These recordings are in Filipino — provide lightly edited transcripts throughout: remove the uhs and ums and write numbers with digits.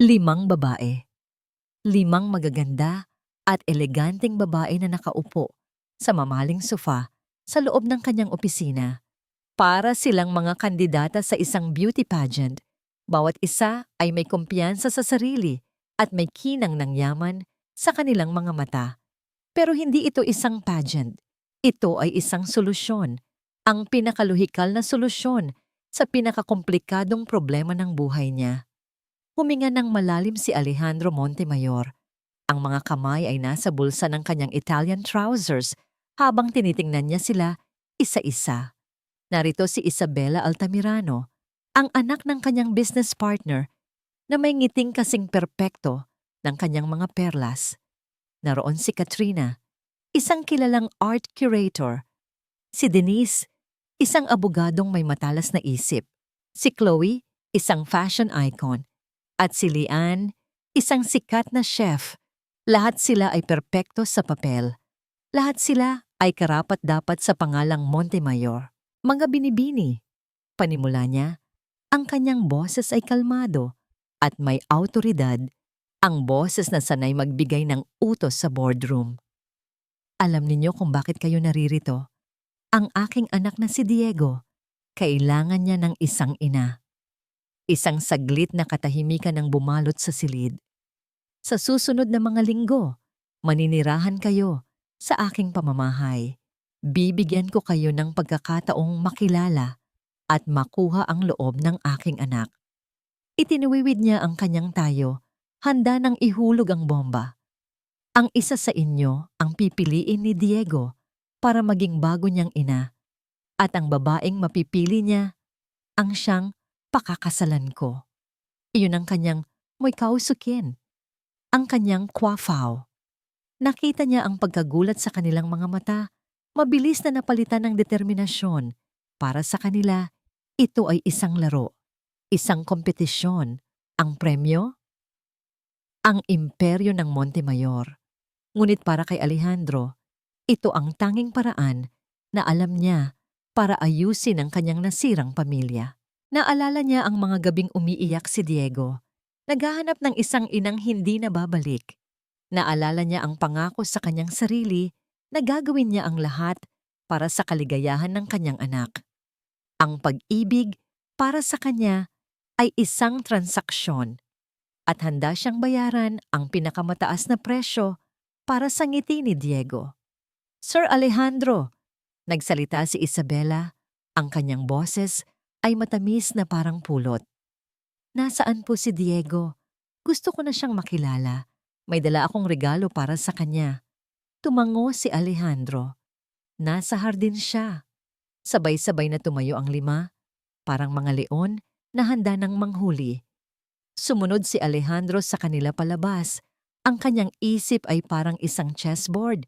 Limang babae. Limang magaganda at eleganteng babae na nakaupo sa mamaling sofa sa loob ng kanyang opisina. Para silang mga kandidata sa isang beauty pageant. Bawat isa ay may kumpiyansa sa sarili at may kinang ng yaman sa kanilang mga mata. Pero hindi ito isang pageant. Ito ay isang solusyon. Ang pinakaluhikal na solusyon sa pinakakomplikadong problema ng buhay niya. Huminga ng malalim si Alejandro Montemayor. Ang mga kamay ay nasa bulsa ng kanyang Italian trousers habang tinitingnan niya sila isa-isa. Narito si Isabela Altamirano, ang anak ng kanyang business partner na may ngiting kasing perpekto ng kanyang mga perlas. Naroon si Katrina, isang kilalang art curator. Si Denise, isang abogadong may matalas na isip. Si Chloe, isang fashion icon. At si Lian, isang sikat na chef. Lahat sila ay perpekto sa papel. Lahat sila ay karapat-dapat sa pangalang Montemayor. Mga binibini. Panimula niya, ang kanyang boses ay kalmado at may autoridad, ang boses na sanay magbigay ng utos sa boardroom. Alam ninyo kung bakit kayo naririto? Ang aking anak na si Diego, kailangan niya ng isang ina. Isang saglit na katahimikan ang bumalot sa silid. Sa susunod na mga linggo, maninirahan kayo sa aking pamamahay. Bibigyan ko kayo ng pagkakataong makilala at makuha ang loob ng aking anak. Itinuwiwid niya ang kanyang tayo, handa nang ihulog ang bomba. Ang isa sa inyo ang pipiliin ni Diego para maging bago niyang ina, at ang babaeng mapipili niya ang siyang pakakasalan ko. Iyon ang kanyang mo'y kausukin, ang kanyang kwafao. Nakita niya ang pagkagulat sa kanilang mga mata, mabilis na napalitan ng determinasyon. Para sa kanila, ito ay isang laro, isang kompetisyon. Ang premyo? Ang imperyo ng Montemayor. Ngunit para kay Alejandro, ito ang tanging paraan na alam niya para ayusin ang kanyang nasirang pamilya. Naalala niya ang mga gabing umiiyak si Diego, naghahanap ng isang inang hindi na babalik. Naalala niya ang pangako sa kanyang sarili na gagawin niya ang lahat para sa kaligayahan ng kanyang anak. Ang pag-ibig para sa kanya ay isang transaksyon at handa siyang bayaran ang pinakamataas na presyo para sa ngiti ni Diego. Sir Alejandro, nagsalita si Isabela, ang kanyang boses ay matamis na parang pulot. Nasaan po si Diego? Gusto ko na siyang makilala. May dala akong regalo para sa kanya. Tumango si Alejandro. Nasa hardin siya. Sabay-sabay na tumayo ang lima, parang mga leon na handa ng manghuli. Sumunod si Alejandro sa kanila palabas. Ang kanyang isip ay parang isang chessboard.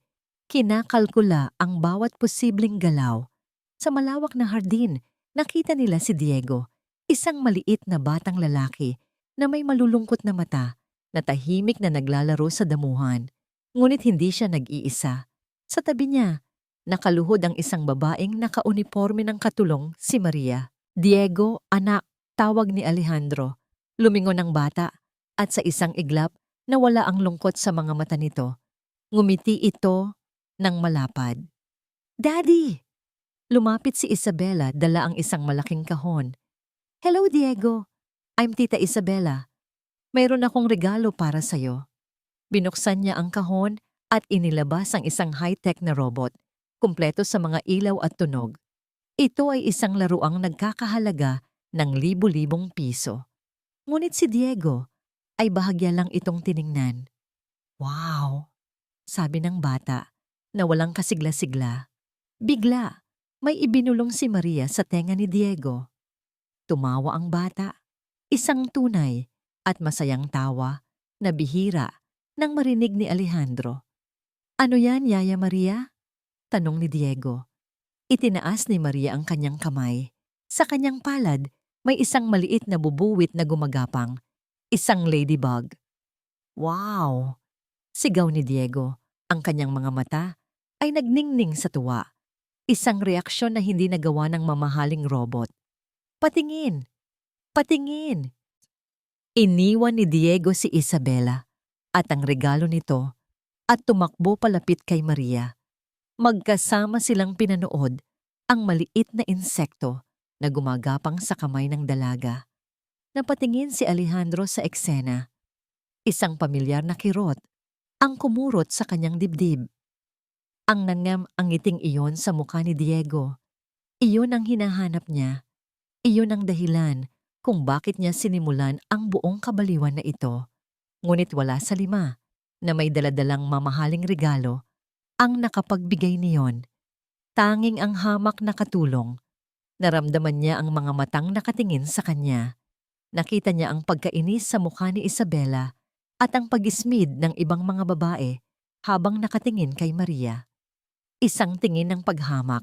Kinakalkula ang bawat posibleng galaw. Sa malawak na hardin, nakita nila si Diego, isang maliit na batang lalaki na may malulungkot na mata na tahimik na naglalaro sa damuhan. Ngunit hindi siya nag-iisa. Sa tabi niya, nakaluhod ang isang babaeng nakauniporme ng katulong, si Maria. Diego, anak, tawag ni Alejandro. Lumingon ang bata at sa isang iglap nawala ang lungkot sa mga mata nito. Ngumiti ito ng malapad. Daddy! Lumapit si Isabela, dala ang isang malaking kahon. Hello, Diego. I'm Tita Isabela. Mayroon akong regalo para sa'yo. Binuksan niya ang kahon at inilabas ang isang high-tech na robot, kumpleto sa mga ilaw at tunog. Ito ay isang laruang nagkakahalaga ng libu-libong piso. Ngunit si Diego ay bahagya lang itong tiningnan. Wow! Sabi ng bata na walang kasigla-sigla. Bigla, may ibinulong si Maria sa tenga ni Diego. Tumawa ang bata, isang tunay at masayang tawa na bihira nang marinig ni Alejandro. Ano yan, Yaya Maria? Tanong ni Diego. Itinaas ni Maria ang kanyang kamay. Sa kanyang palad, may isang maliit na bubuwit na gumagapang, isang ladybug. Wow! Sigaw ni Diego. Ang kanyang mga mata ay nagningning sa tuwa. Isang reaksyon na hindi nagawa ng mamahaling robot. Patingin! Patingin! Iniwan ni Diego si Isabela at ang regalo nito at tumakbo palapit kay Maria. Magkasama silang pinanood ang maliit na insekto na gumagapang sa kamay ng dalaga. Napatingin si Alejandro sa eksena. Isang pamilyar na kirot ang kumurot sa kanyang dibdib. Ang nangam ang ngiting iyon sa mukha ni Diego. Iyon ang hinahanap niya. Iyon ang dahilan kung bakit niya sinimulan ang buong kabaliwan na ito. Ngunit wala sa 5 na may daladalang mamahaling regalo ang nakapagbigay niyon. Tanging ang hamak na katulong. Naramdaman niya ang mga matang nakatingin sa kanya. Nakita niya ang pagkainis sa mukha ni Isabela at ang pag-ismid ng ibang mga babae habang nakatingin kay Maria. Isang tingin ng paghamak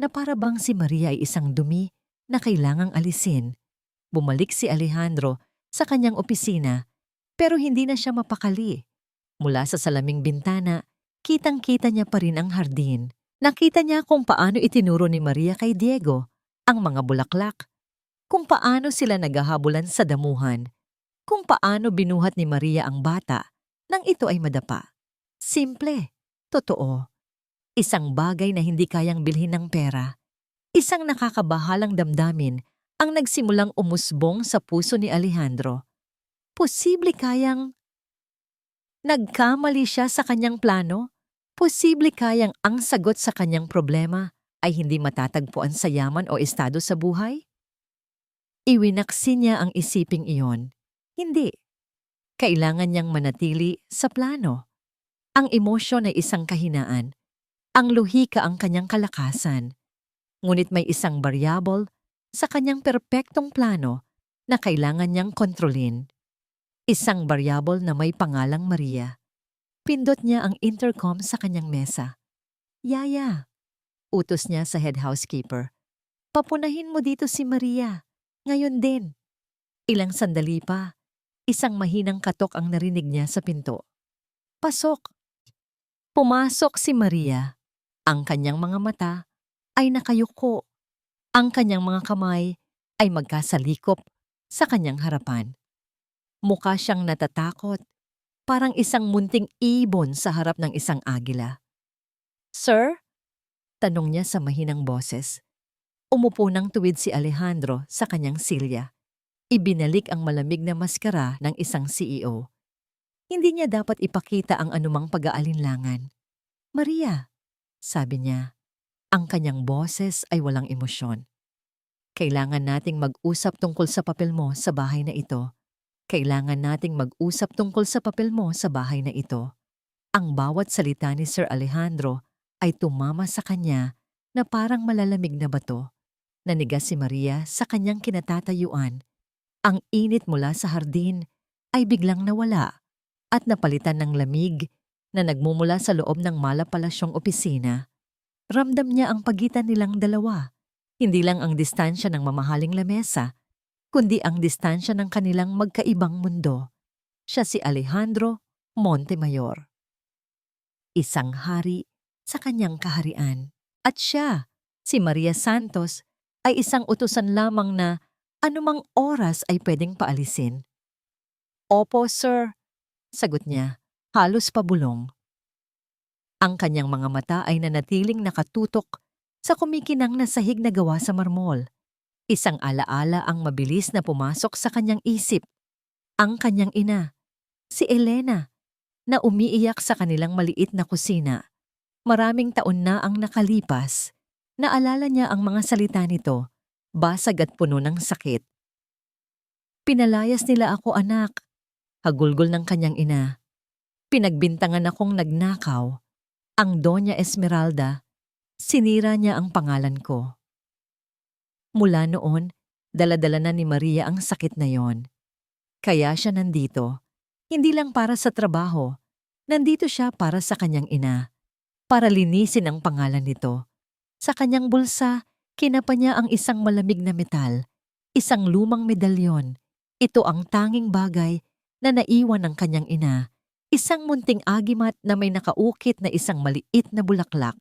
na para bang si Maria ay isang dumi na kailangang alisin. Bumalik si Alejandro sa kanyang opisina pero hindi na siya mapakali. Mula sa salaming bintana, kitang-kita niya pa rin ang hardin. Nakita niya kung paano itinuro ni Maria kay Diego ang mga bulaklak, kung paano sila naghahabulan sa damuhan, kung paano binuhat ni Maria ang bata nang ito ay madapa. Simple, totoo. Isang bagay na hindi kayang bilhin ng pera. Isang nakakabahalang damdamin ang nagsimulang umusbong sa puso ni Alejandro. Posible kayang nagkamali siya sa kanyang plano? Posible kayang ang sagot sa kanyang problema ay hindi matatagpuan sa yaman o estado sa buhay? Iwinaksi niya ang isiping iyon. Hindi. Kailangan niyang manatili sa plano. Ang emosyon ay isang kahinaan. Ang luhika ang kanyang kalakasan. Ngunit may isang variable sa kanyang perpektong plano na kailangan niyang kontrolin. Isang variable na may pangalang Maria. Pindot niya ang intercom sa kanyang mesa. Yaya, utos niya sa head housekeeper. Papunahin mo dito si Maria. Ngayon din. Ilang sandali pa, isang mahinang katok ang narinig niya sa pinto. Pasok. Pumasok si Maria. Ang kanyang mga mata ay nakayuko. Ang kanyang mga kamay ay magkasalikop sa kanyang harapan. Mukha siyang natatakot, parang isang munting ibon sa harap ng isang agila. Sir? Tanong niya sa mahinang boses. Umupo ng tuwid si Alejandro sa kanyang silya. Ibinalik ang malamig na maskara ng isang CEO. Hindi niya dapat ipakita ang anumang pag-aalinlangan. Maria, sabi niya, ang kanyang boses ay walang emosyon. Kailangan nating mag-usap tungkol sa papel mo sa bahay na ito. Kailangan nating mag-usap tungkol sa papel mo sa bahay na ito. Ang bawat salita ni Sir Alejandro ay tumama sa kanya na parang malalamig na bato. Nanigas si Maria sa kanyang kinatatayuan. Ang init mula sa hardin ay biglang nawala at napalitan ng lamig na nagmumula sa loob ng malapalasyong opisina. Ramdam niya ang pagitan nilang dalawa. Hindi lang ang distansya ng mamahaling lamesa, kundi ang distansya ng kanilang magkaibang mundo. Siya si Alejandro Montemayor. Isang hari sa kanyang kaharian. At siya, si Maria Santos, ay isang utusan lamang na anumang oras ay pwedeng paalisin. Opo, sir, sagot niya, halos pabulong. Ang kanyang mga mata ay nanatiling nakatutok sa kumikinang na sahig na gawa sa marmol. Isang alaala ang mabilis na pumasok sa kanyang isip. Ang kanyang ina, si Elena, na umiiyak sa kanilang maliit na kusina. Maraming taon na ang nakalipas. Naalala niya ang mga salita nito, basag at puno ng sakit. Pinalayas nila ako, anak. Hagulgol ng kanyang ina. Pinagbintangan akong nagnakaw. Ang Doña Esmeralda, sinira niya ang pangalan ko. Mula noon, dala-dala na ni Maria ang sakit na yon. Kaya siya nandito, hindi lang para sa trabaho, nandito siya para sa kanyang ina, para linisin ang pangalan nito. Sa kanyang bulsa, kinapa niya ang isang malamig na metal, isang lumang medalyon. Ito ang tanging bagay na naiwan ng kanyang ina. Isang munting agimat na may nakaukit na isang maliit na bulaklak.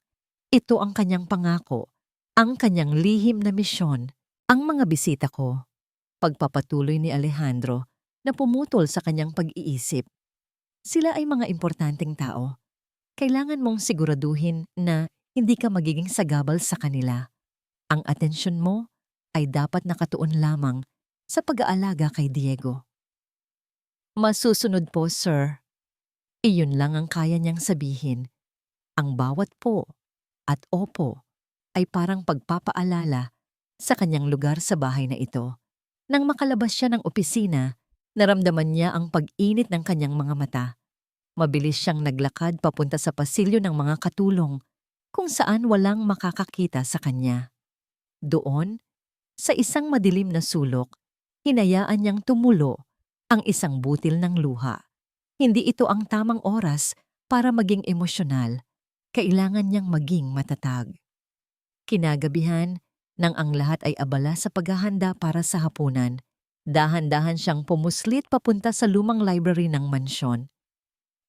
Ito ang kanyang pangako, ang kanyang lihim na misyon, ang mga bisita ko. Pagpapatuloy ni Alejandro, na pumutol sa kanyang pag-iisip. Sila ay mga importanteng tao. Kailangan mong siguraduhin na hindi ka magiging sagabal sa kanila. Ang atensyon mo ay dapat nakatuon lamang sa pag-aalaga kay Diego. Masusunod po, sir. Iyon lang ang kaya niyang sabihin. Ang bawat po at opo ay parang pagpapaalala sa kanyang lugar sa bahay na ito. Nang makalabas siya ng opisina, naramdaman niya ang pag-init ng kanyang mga mata. Mabilis siyang naglakad papunta sa pasilyo ng mga katulong kung saan walang makakakita sa kanya. Doon, sa isang madilim na sulok, hinayaan niyang tumulo ang isang butil ng luha. Hindi ito ang tamang oras para maging emosyonal. Kailangan niyang maging matatag. Kinagabihan, nang ang lahat ay abala sa paghahanda para sa hapunan, dahan-dahan siyang pumuslit papunta sa lumang library ng mansyon.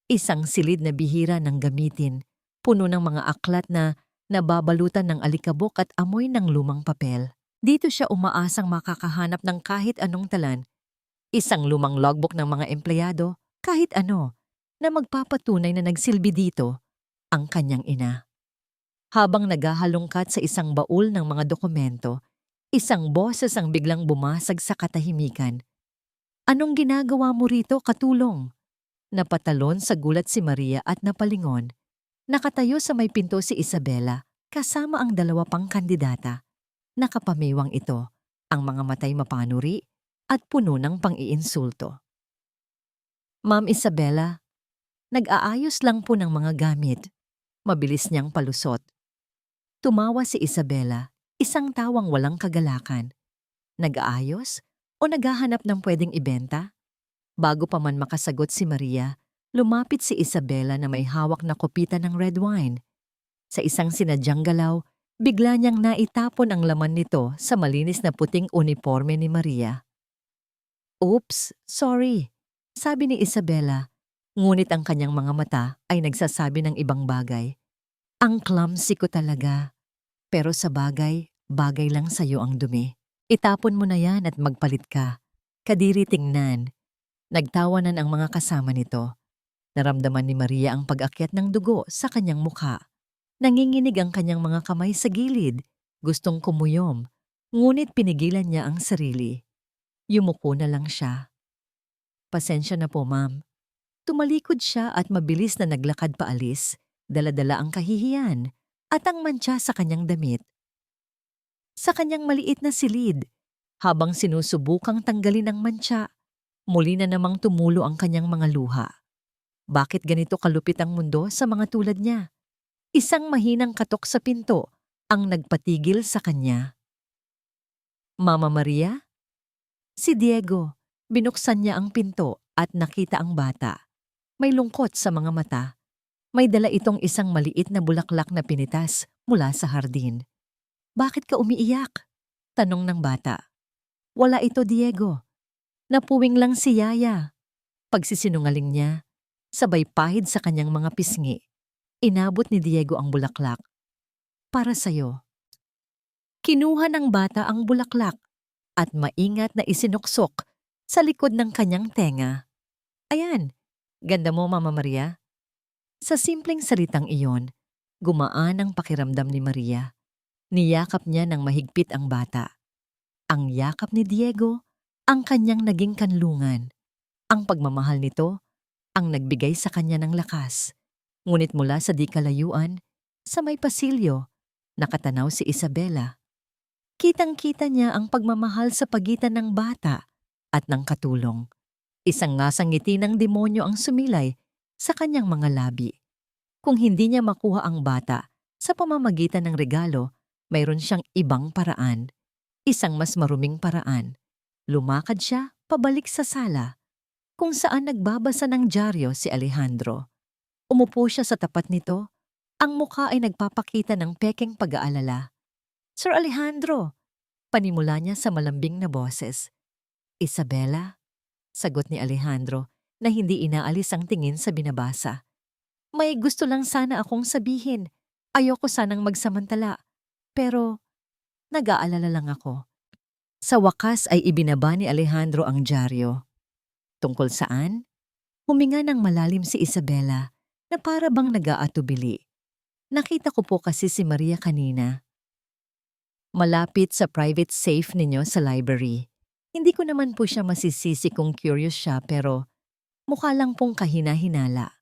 Isang silid na bihira ng gamitin, puno ng mga aklat na nababalutan ng alikabok at amoy ng lumang papel. Dito siya umaasang makakahanap ng kahit anong talan, isang lumang logbook ng mga empleyado, kahit ano, na magpapatunay na nagsilbi dito ang kanyang ina. Habang naghahalongkat sa isang baul ng mga dokumento, isang boses ang biglang bumasag sa katahimikan. "Anong ginagawa mo rito, katulong?" Napatalon sa gulat si Maria at napalingon. Nakatayo sa may pinto si Isabela, kasama ang dalawa pang kandidata. Nakapamiwang ito, ang mga matay mapanuri at puno ng pang-iinsulto. "Ma'am Isabela, nag-aayos lang po ng mga gamit." Mabilis niyang palusot. Tumawa si Isabela, isang tawang walang kagalakan. Nag-aayos o naghahanap ng pwedeng ibenta? Bago pa man makasagot si Maria, lumapit si Isabela na may hawak na kopita ng red wine. Sa isang sinadyang galaw, bigla niyang naitapon ang laman nito sa malinis na puting uniforme ni Maria. "Oops, sorry," sabi ni Isabela, ngunit ang kanyang mga mata ay nagsasabi ng ibang bagay. "Ang clumsy ko talaga. Pero sa bagay, bagay lang sa'yo ang dumi. Itapon mo na yan at magpalit ka." Kadiri tingnan. Nagtawanan ang mga kasama nito. Naramdaman ni Maria ang pag-akyat ng dugo sa kanyang mukha. Nanginginig ang kanyang mga kamay sa gilid. Gustong kumuyom, ngunit pinigilan niya ang sarili. Yumuko na lang siya. "Pasensya na po, ma'am." Tumalikod siya at mabilis na naglakad paalis, dala-dala ang kahihiyan at ang mantsa sa kanyang damit. Sa kanyang maliit na silid, habang sinusubukang tanggalin ang mantsa, muli na namang tumulo ang kanyang mga luha. Bakit ganito kalupit ang mundo sa mga tulad niya? Isang mahinang katok sa pinto ang nagpatigil sa kanya. "Mama Maria?" Si Diego. Binuksan niya ang pinto at nakita ang bata. May lungkot sa mga mata. May dala itong isang maliit na bulaklak na pinitas mula sa hardin. "Bakit ka umiiyak?" tanong ng bata. "Wala ito, Diego. Napuwing lang si Yaya." Pagsisinungaling niya, sabay pahid sa kanyang mga pisngi. Inabot ni Diego ang bulaklak. "Para sa'yo." Kinuha ng bata ang bulaklak at maingat na isinuksok sa likod ng kanyang tenga. "Ayan, ganda mo, Mama Maria." Sa simpleng salitang iyon, gumaan ang pakiramdam ni Maria. Niyakap niya ng mahigpit ang bata. Ang yakap ni Diego, ang kanyang naging kanlungan. Ang pagmamahal nito, ang nagbigay sa kanya ng lakas. Ngunit mula sa di kalayuan, sa may pasilyo, nakatanaw si Isabela. Kitang-kita niya ang pagmamahal sa pagitan ng bata at ng katulong. Isang ngasang ngiti ng demonyo ang sumilay sa kanyang mga labi. Kung hindi niya makuha ang bata sa pamamagitan ng regalo, mayroon siyang ibang paraan. Isang mas maruming paraan. Lumakad siya pabalik sa sala, kung saan nagbabasa ng dyaryo si Alejandro. Umupo siya sa tapat nito. Ang mukha ay nagpapakita ng pekeng pag-aalala. "Sir Alejandro," panimula niya sa malambing na boses. "Isabela?" sagot ni Alejandro na hindi inaalis ang tingin sa binabasa. "May gusto lang sana akong sabihin. Ayoko sanang magsamantala. Pero nag-aalala lang ako." Sa wakas ay ibinaba ni Alejandro ang dyaryo. Tungkol saan? Huminga ng malalim si Isabela na para bang nag-aatubili. Nakita ko po kasi si Maria kanina. Malapit sa private safe ninyo sa library. Hindi ko naman po siya masisisi kung curious siya pero mukha lang pong kahina-hinala.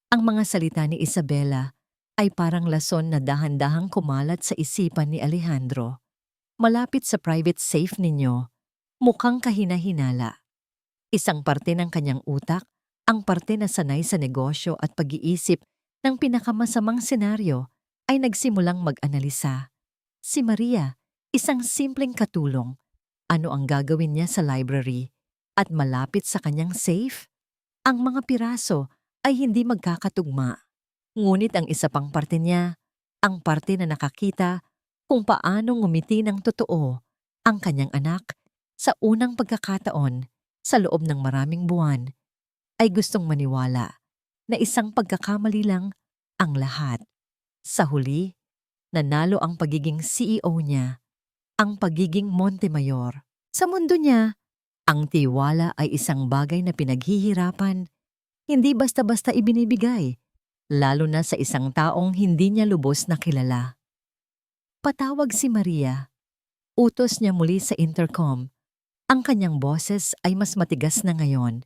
Ang mga salita ni Isabela ay parang lason na dahan-dahang kumalat sa isipan ni Alejandro. Malapit sa private safe ninyo, mukhang kahina-hinala. Isang parte ng kanyang utak, ang parte na sanay sa negosyo at pag-iisip ng pinakamasamang senaryo ay nagsimulang mag-analisa. Si Maria, isang simpleng katulong. Ano ang gagawin niya sa library? At malapit sa kanyang safe? Ang mga piraso ay hindi magkakatugma. Ngunit ang isa pang parte niya, ang parte na nakakita kung paano ngumiti ng totoo ang kanyang anak sa unang pagkakataon sa loob ng maraming buwan, ay gustong maniwala na isang pagkakamali lang ang lahat. Sa huli, nanalo ang pagiging CEO niya, ang pagiging Montemayor. Sa mundo niya, ang tiwala ay isang bagay na pinaghihirapan, hindi basta-basta ibinibigay, lalo na sa isang taong hindi niya lubos na kilala. Patawag si Maria. Utos niya muli sa intercom. Ang kanyang boses ay mas matigas na ngayon.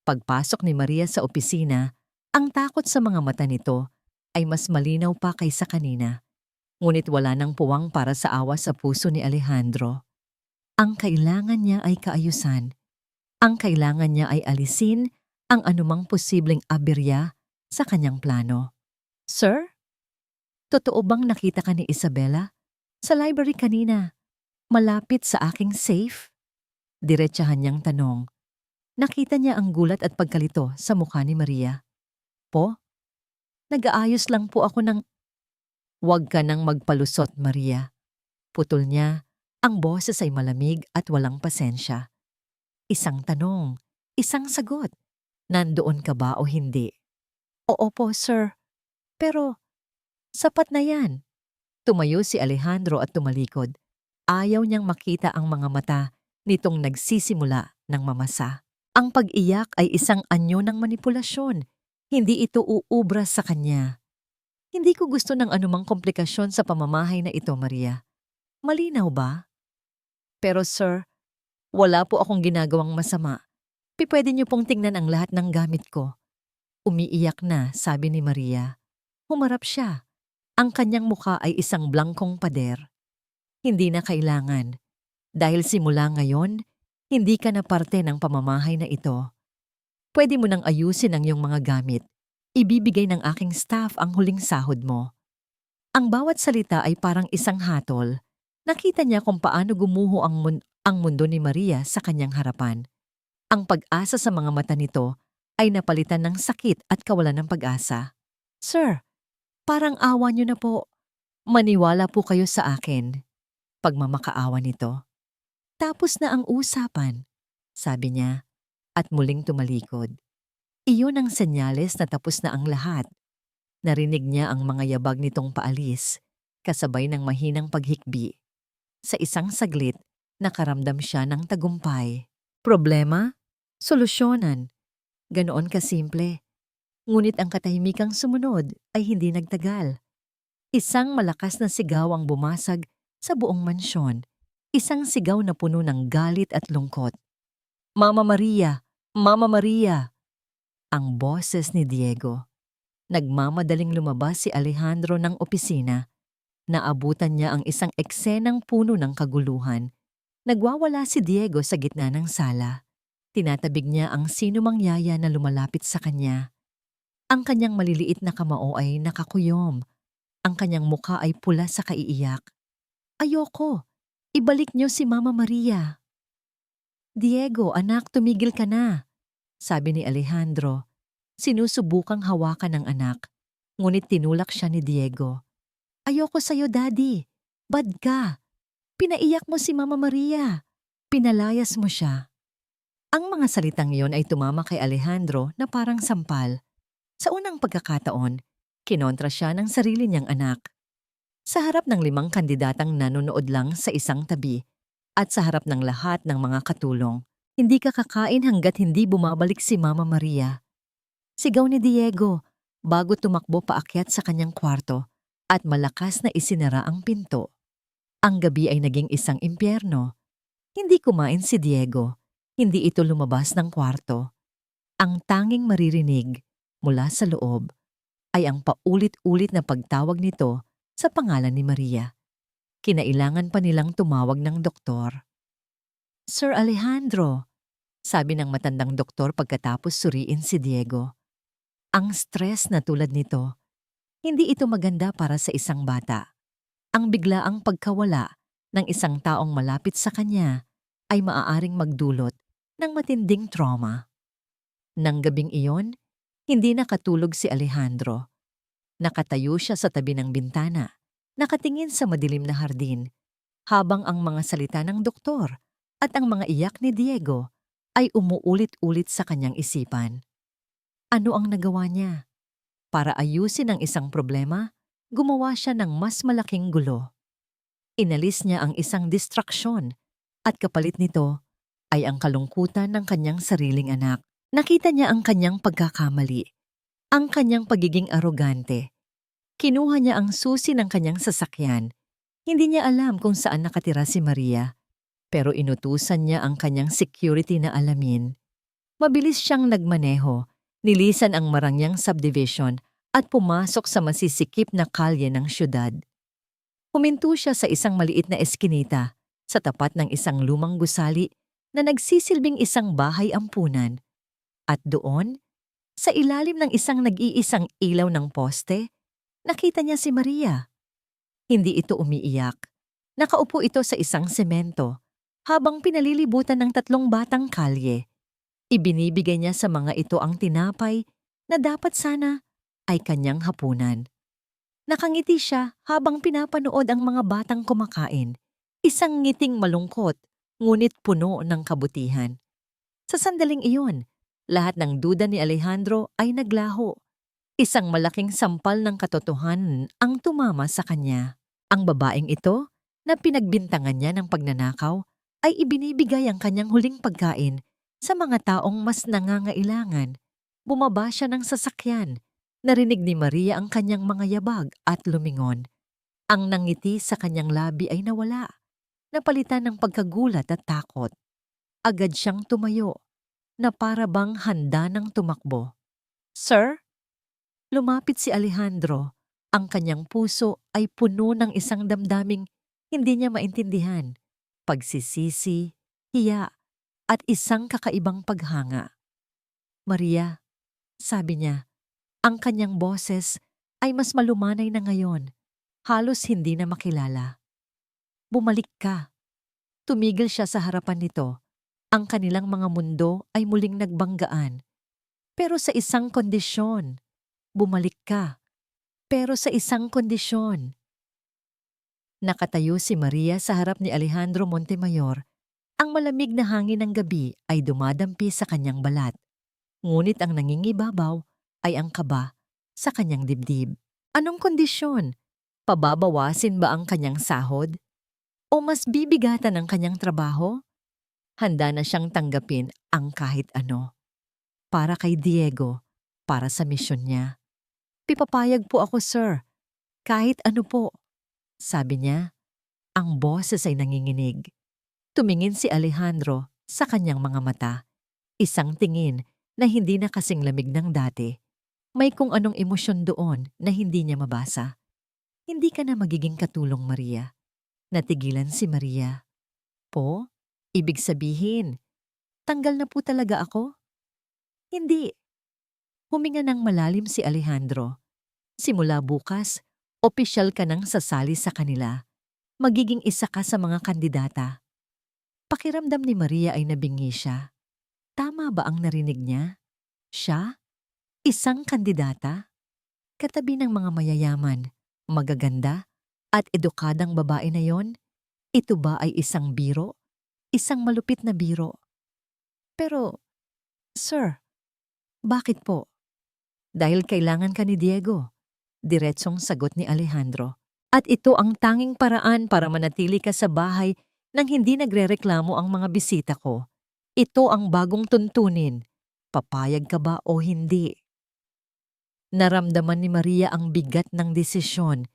Pagpasok ni Maria sa opisina, ang takot sa mga mata nito ay mas malinaw pa kaysa kanina. Ngunit wala nang puwang para sa awa sa puso ni Alejandro. Ang kailangan niya ay kaayusan. Ang kailangan niya ay alisin ang anumang posibleng aberya sa kanyang plano. Sir? Totoo bang nakita ka ni Isabela? Sa library kanina, malapit sa aking safe? Diretsahan niyang tanong. Nakita niya ang gulat at pagkalito sa mukha ni Maria. Po? Nag-aayos lang po ako ng... Huwag ka nang magpalusot, Maria. Putol niya, ang boses ay malamig at walang pasensya. Isang tanong, isang sagot. Nandoon ka ba o hindi? Oo po, sir. Pero, sapat na yan. Tumayo si Alejandro at tumalikod. Ayaw niyang makita ang mga mata nitong nagsisimula ng mamasa. Ang pag-iyak ay isang anyo ng manipulasyon. Hindi ito uubra sa kanya. Hindi ko gusto ng anumang komplikasyon sa pamamahay na ito, Maria. Malinaw ba? Pero sir, wala po akong ginagawang masama. Pwede niyo pong tingnan ang lahat ng gamit ko. Umiiyak na, sabi ni Maria. Humarap siya. Ang kanyang mukha ay isang blangkong pader. Hindi na kailangan. Dahil simula ngayon, hindi ka na parte ng pamamahay na ito. Pwede mo nang ayusin ang iyong mga gamit. Ibibigay ng aking staff ang huling sahod mo. Ang bawat salita ay parang isang hatol. Nakita niya kung paano gumuho ang mundo ni Maria sa kanyang harapan. Ang pag-asa sa mga mata nito ay napalitan ng sakit at kawalan ng pag-asa. Sir, parang awa niyo na po. Maniwala po kayo sa akin. Pagmamakaawa nito. Tapos na ang usapan, sabi niya, at muling tumalikod. Iyon ang senyales na tapos na ang lahat. Narinig niya ang mga yabag nitong paalis, kasabay ng mahinang paghikbi. Sa isang saglit, nakaramdam siya ng tagumpay. Problema? Solusyonan. Ganoon kasimple. Ngunit ang katahimikang sumunod ay hindi nagtagal. Isang malakas na sigaw ang bumasag sa buong mansyon. Isang sigaw na puno ng galit at lungkot. Mama Maria! Mama Maria! Ang boses ni Diego. Nagmamadaling lumabas si Alejandro ng opisina. Naabutan niya ang isang eksenang puno ng kaguluhan. Nagwawala si Diego sa gitna ng sala. Tinatabig niya ang sinumang yaya na lumalapit sa kanya. Ang kanyang maliliit na kamao ay nakakuyom. Ang kanyang mukha ay pula sa kaiiyak. Ayoko! Ibalik niyo si Mama Maria. Diego, anak, tumigil ka na, sabi ni Alejandro. Sinusubukang hawakan ng anak, ngunit tinulak siya ni Diego. Ayoko sa'yo, Daddy. Bad ka. Pinaiyak mo si Mama Maria. Pinalayas mo siya. Ang mga salitang iyon ay tumama kay Alejandro na parang sampal. Sa unang pagkakataon, kinontra siya ng sarili niyang anak. Sa harap ng 5 kandidatang nanonood lang sa isang tabi at sa harap ng lahat ng mga katulong, Hindi ka kakain hanggat hindi bumabalik si Mama Maria. Sigaw ni Diego bago tumakbo paakyat sa kanyang kwarto at malakas na isinara ang pinto. Ang gabi ay naging isang impyerno. Hindi kumain si Diego. Hindi ito lumabas ng kwarto. Ang tanging maririnig mula sa loob ay ang paulit-ulit na pagtawag nito sa pangalan ni Maria. Kinailangan pa nilang tumawag ng doktor. Sir Alejandro, sabi ng matandang doktor pagkatapos suriin si Diego. Ang stress na tulad nito, hindi ito maganda para sa isang bata. Ang biglaang pagkawala ng isang taong malapit sa kanya ay maaaring magdulot ng matinding trauma. Nang gabing iyon, hindi nakatulog si Alejandro. Nakatayo siya sa tabi ng bintana, nakatingin sa madilim na hardin, habang ang mga salita ng doktor at ang mga iyak ni Diego ay umuulit-ulit sa kanyang isipan. Ano ang nagawa niya? Para ayusin ang isang problema, gumawa siya ng mas malaking gulo. Inalis niya ang isang distraksyon at kapalit nito ay ang kalungkutan ng kanyang sariling anak. Nakita niya ang kanyang pagkakamali, ang kanyang pagiging arogante. Kinuha niya ang susi ng kanyang sasakyan. Hindi niya alam kung saan nakatira si Maria, pero inutusan niya ang kanyang security na alamin. Mabilis siyang nagmaneho, nilisan ang Marangyang subdivision at pumasok sa masisikip na kalye ng syudad. Huminto siya sa isang maliit na eskinita sa tapat ng isang lumang gusali na nagsisilbing isang bahay ampunan. At doon, sa ilalim ng isang nag-iisang ilaw ng poste, nakita niya si Maria. Hindi ito umiiyak. Nakaupo ito sa isang semento habang pinalilibutan ng 3 batang kalye. Ibinibigay niya sa mga ito ang tinapay na dapat sana ay kanyang hapunan. Nakangiti siya habang pinapanood ang mga batang kumakain. Isang ngiting malungkot, ngunit puno ng kabutihan. Sa sandaling iyon, lahat ng duda ni Alejandro ay naglaho. Isang malaking sampal ng katotohanan ang tumama sa kanya. Ang babaeng ito, na pinagbintangan niya ng pagnanakaw, ay ibinibigay ang kanyang huling pagkain sa mga taong mas nangangailangan. Bumaba siya ng sasakyan. Narinig ni Maria ang kanyang mga yabag at lumingon. Ang nangiti sa kanyang labi ay nawala, napalitan ng pagkagulat at takot. Agad siyang tumayo, na para bang handa ng tumakbo. Sir? Lumapit si Alejandro. Ang kanyang puso ay puno ng isang damdaming hindi niya maintindihan. Pagsisisi, hiya, at isang kakaibang paghanga. Maria, sabi niya, ang kanyang boses ay mas malumanay na ngayon. Halos hindi na makilala. Bumalik ka. Tumigil siya sa harapan nito. Ang kanilang mga mundo ay muling nagbanggaan. Pero sa isang kondisyon. Bumalik ka. Pero sa isang kondisyon. Nakatayo si Maria sa harap ni Alejandro Montemayor. Ang malamig na hangin ng gabi ay dumadampi sa kanyang balat. Ngunit ang nangingibabaw ay ang kaba sa kanyang dibdib. Anong kondisyon? Pababawasin ba ang kanyang sahod? O mas bibigatan ang kanyang trabaho? Handa na siyang tanggapin ang kahit ano. Para kay Diego, para sa misyon niya. Pipapayag po ako, sir. Kahit ano po. Sabi niya, ang boses ay nanginginig. Tumingin si Alejandro sa kanyang mga mata. Isang tingin na hindi na kasing lamig ng dati. May kung anong emosyon doon na hindi niya mabasa. Hindi ka na magiging katulong, Maria. Natigilan si Maria. Po? Ibig sabihin, tanggal na po talaga ako? Hindi. Huminga ng malalim si Alejandro. Simula bukas, opisyal ka nang sasali sa kanila. Magiging isa ka sa mga kandidata. Pakiramdam ni Maria ay nabingi siya. Tama ba ang narinig niya? Siya? Isang kandidata? Katabi ng mga mayayaman, magaganda, at edukadang babae na yon? Ito ba ay isang biro? Isang malupit na biro? Pero, sir, bakit po? Dahil kailangan ka ni Diego. Diretsong sagot ni Alejandro. At ito ang tanging paraan para manatili ka sa bahay nang hindi nagrereklamo ang mga bisita ko. Ito ang bagong tuntunin. Papayag ka ba o hindi? Naramdaman ni Maria ang bigat ng desisyon.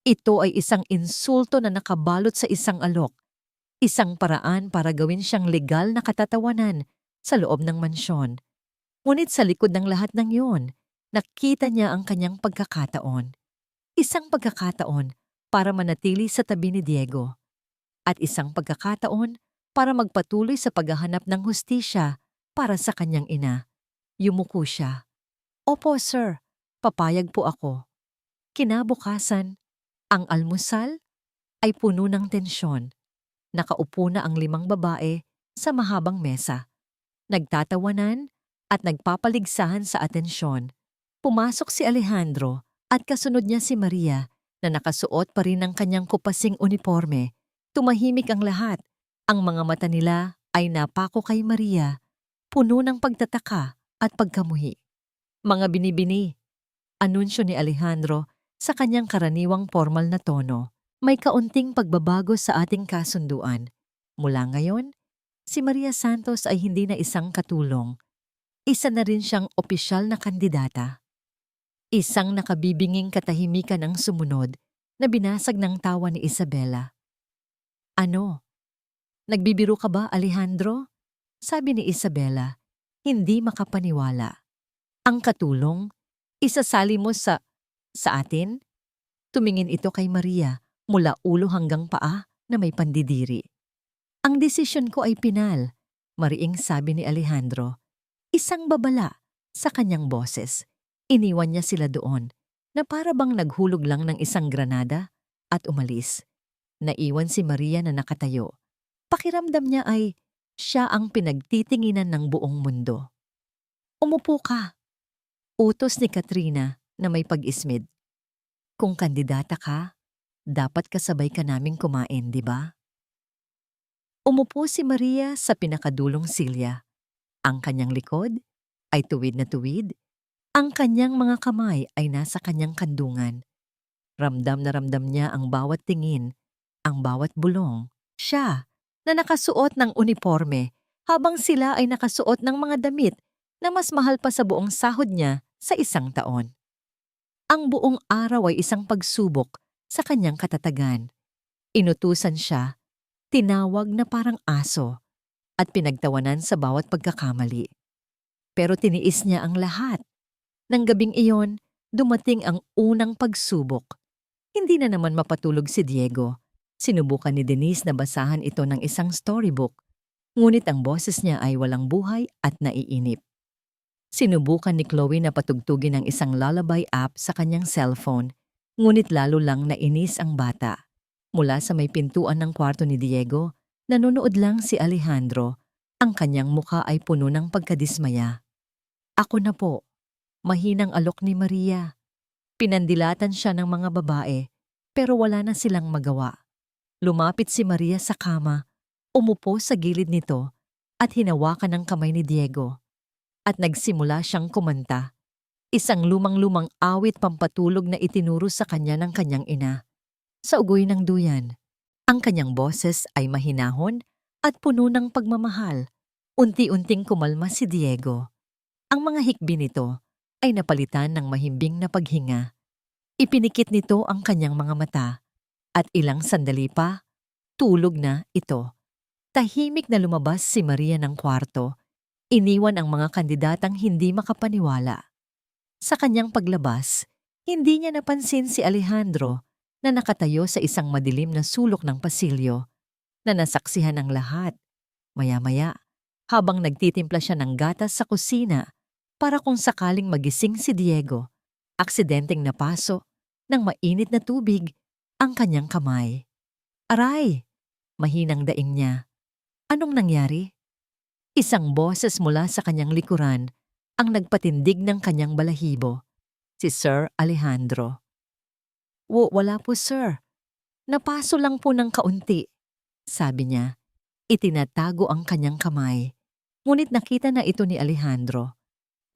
Ito ay isang insulto na nakabalot sa isang alok. Isang paraan para gawin siyang legal na katatawanan sa loob ng mansyon. Ngunit sa likod ng lahat ng iyon, nakita niya ang kanyang pagkakataon. Isang pagkakataon para manatili sa tabi ni Diego. At isang pagkakataon para magpatuloy sa paghahanap ng hustisya para sa kanyang ina. Yumuko siya. Opo, sir. Papayag po ako. Kinabukasan, ang almusal ay puno ng tensyon. Nakaupo na ang 5 babae sa mahabang mesa. Nagtatawanan at nagpapaligsahan sa atensyon. Pumasok si Alejandro at kasunod niya si Maria na nakasuot pa rin ng kanyang kupasing uniforme. Tumahimik ang lahat. Ang mga mata nila ay napako kay Maria, puno ng pagtataka at pagkamuhi. Mga binibini, anunsyo ni Alejandro sa kanyang karaniwang formal na tono. May kaunting pagbabago sa ating kasunduan. Mula ngayon, si Maria Santos ay hindi na isang katulong. Isa na rin siyang opisyal na kandidata. Isang nakabibinging katahimikan ang sumunod na binasag ng tawa ni Isabela. Ano? Nagbibiro ka ba, Alejandro? Sabi ni Isabela, hindi makapaniwala. Ang katulong, isasali mo sa atin? Tumingin ito kay Maria mula ulo hanggang paa na may pandidiri. Ang desisyon ko ay pinal, mariing sabi ni Alejandro. Isang babala sa kanyang boses. Iniwan niya sila doon na para bang naghulog lang ng isang granada at umalis. Naiwan si Maria na nakatayo. Pakiramdam niya ay siya ang pinagtitinginan ng buong mundo. Umupo ka. Utos ni Katrina na may pag-ismid. Kung kandidata ka, dapat kasabay ka naming kumain, di ba? Umupo si Maria sa pinakadulong silya. Ang kanyang likod ay tuwid na tuwid. Ang kanyang mga kamay ay nasa kanyang kandungan. Ramdam na ramdam niya ang bawat tingin, ang bawat bulong. Siya na nakasuot ng uniforme habang sila ay nakasuot ng mga damit na mas mahal pa sa buong sahod niya sa isang taon. Ang buong araw ay isang pagsubok sa kanyang katatagan. Inutusan siya, tinawag na parang aso, at pinagtawanan sa bawat pagkakamali. Pero tiniis niya ang lahat. Nang gabing iyon, dumating ang unang pagsubok. Hindi na naman mapatulog si Diego. Sinubukan ni Denise na basahan ito ng isang storybook, ngunit ang boses niya ay walang buhay at naiinip. Sinubukan ni Chloe na patugtugin ang isang lullaby app sa kanyang cellphone, ngunit lalo lang nainis ang bata. Mula sa may pintuan ng kwarto ni Diego, nanonood lang si Alejandro. Ang kanyang mukha ay puno ng pagkadismaya. Ako na po, mahinang alok ni Maria. Pinandilatan siya ng mga babae, pero wala na silang magawa. Lumapit si Maria sa kama, umupo sa gilid nito at hinawakan ang kamay ni Diego. At nagsimula siyang kumanta. Isang lumang-lumang awit pampatulog na itinuro sa kanya ng kanyang ina. Sa ugoy ng duyan, ang kanyang boses ay mahinahon at puno ng pagmamahal. Unti-unting kumalma si Diego. Ang mga hikbi nito ay napalitan ng mahimbing na paghinga. Ipinikit nito ang kanyang mga mata. At ilang sandali pa, tulog na ito. Tahimik na lumabas si Maria ng kwarto. Iniwan ang mga kandidatang hindi makapaniwala. Sa kanyang paglabas, hindi niya napansin si Alejandro na nakatayo sa isang madilim na sulok ng pasilyo na nasaksihan ng lahat. Maya-maya, habang nagtitimpla siya ng gatas sa kusina para kung sakaling magising si Diego, aksidenteng napaso ng mainit na tubig ang kanyang kamay. Aray! Mahinang daing niya. Anong nangyari? Isang boses mula sa kanyang likuran ang nagpatindig ng kanyang balahibo. Si Sir Alejandro. Wala po, sir. Napaso lang po ng kaunti. Sabi niya. Itinatago ang kanyang kamay. Ngunit nakita na ito ni Alejandro.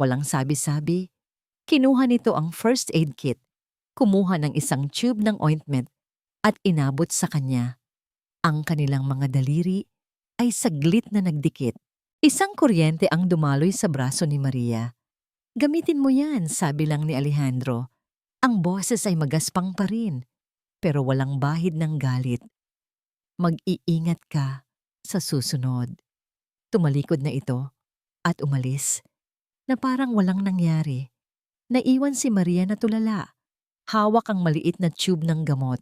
Walang sabi-sabi. Kinuha nito ang first aid kit. Kumuha ng isang tube ng ointment at inabot sa kanya. Ang kanilang mga daliri ay saglit na nagdikit. Isang kuryente ang dumaloy sa braso ni Maria. Gamitin mo yan, sabi lang ni Alejandro. Ang boses ay magaspang pa rin, pero walang bahid ng galit. Mag-iingat ka sa susunod. Tumalikod na ito at umalis na parang walang nangyari. Naiwan si Maria na tulala. Hawak ang maliit na tube ng gamot.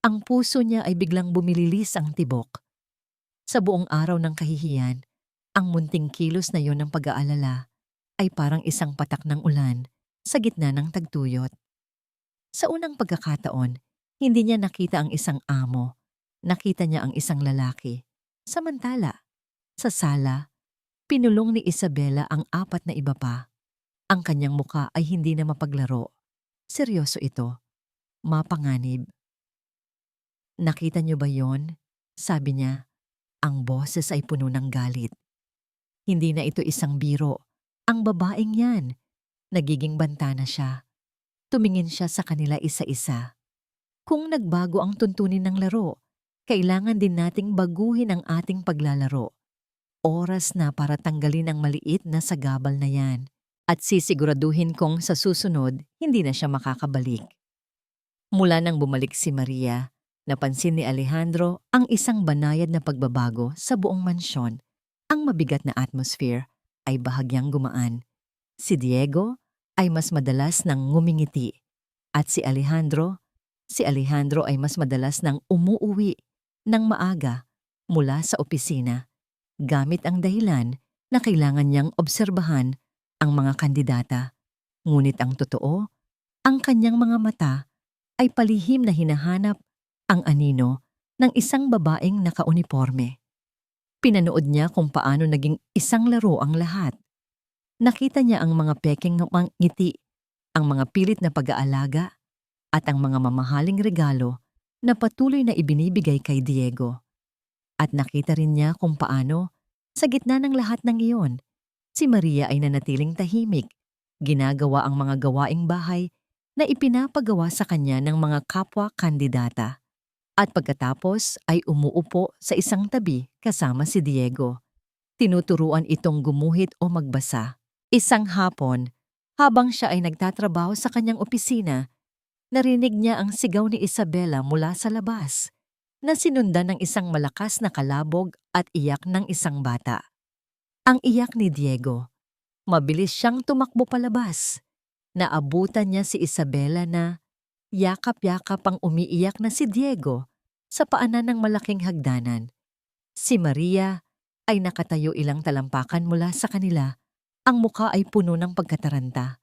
Ang puso niya ay biglang bumililis ang tibok. Sa buong araw ng kahihiyan, ang munting kilos na yon ng pag-aalala ay parang isang patak ng ulan sa gitna ng tagtuyot. Sa unang pagkakataon, hindi niya nakita ang isang amo. Nakita niya ang isang lalaki. Samantala, sa sala, pinulong ni Isabela ang 4 na iba pa. Ang kanyang muka ay hindi na mapaglaro. Seryoso ito. Mapanganib. Nakita niyo ba yon? Sabi niya. Ang boses ay puno ng galit. Hindi na ito isang biro. Ang babaeng yan. Nagiging banta na siya. Tumingin siya sa kanila isa-isa. Kung nagbago ang tuntunin ng laro, kailangan din nating baguhin ang ating paglalaro. Oras na para tanggalin ang maliit na sagabal na yan. At sisiguraduhin kong sa susunod, hindi na siya makakabalik. Mula nang bumalik si Maria, napansin ni Alejandro ang isang banayad na pagbabago sa buong mansyon. Ang mabigat na atmosphere ay bahagyang gumaan. Si Diego ay mas madalas nang ngumingiti at si Alejandro ay mas madalas nang umuuwi ng maaga mula sa opisina gamit ang dahilan na kailangan niyang obserbahan ang mga kandidata. Ngunit ang totoo, ang kanyang mga mata ay palihim na hinahanap ang anino ng isang babaeng nakauniporme. Pinanood niya kung paano naging isang laro ang lahat. Nakita niya ang mga pekeng ngiti, ang mga pilit na pag-aalaga, at ang mga mamahaling regalo na patuloy na ibinibigay kay Diego. At nakita rin niya kung paano, sa gitna ng lahat ng iyon, si Maria ay nanatiling tahimik, ginagawa ang mga gawaing bahay na ipinapagawa sa kanya ng mga kapwa kandidata. At pagkatapos ay umuupo sa isang tabi kasama si Diego. Tinuturuan itong gumuhit o magbasa. Isang hapon, habang siya ay nagtatrabaho sa kanyang opisina, narinig niya ang sigaw ni Isabela mula sa labas, na sinundan ng isang malakas na kalabog at iyak ng isang bata. Ang iyak ni Diego. Mabilis siyang tumakbo palabas. Naabutan niya si Isabela na yakap-yakap ang umiiyak na si Diego sa paanan ng malaking hagdanan. Si Maria ay nakatayo ilang talampakan mula sa kanila. Ang muka ay puno ng pagkataranta.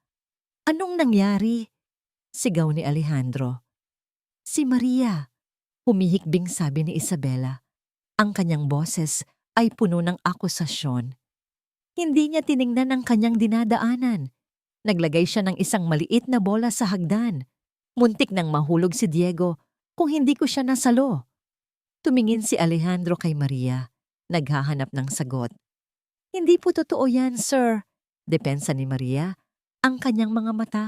Anong nangyari? Sigaw ni Alejandro. Si Maria, humihikbing sabi ni Isabela. Ang kanyang boses ay puno ng akusasyon. Hindi niya tiningnan ang kanyang dinadaanan. Naglagay siya ng isang maliit na bola sa hagdan. Muntik nang mahulog si Diego kung hindi ko siya nasalo. Tumingin si Alejandro kay Maria, naghahanap ng sagot. Hindi po totoo yan, sir. Depensa ni Maria, ang kanyang mga mata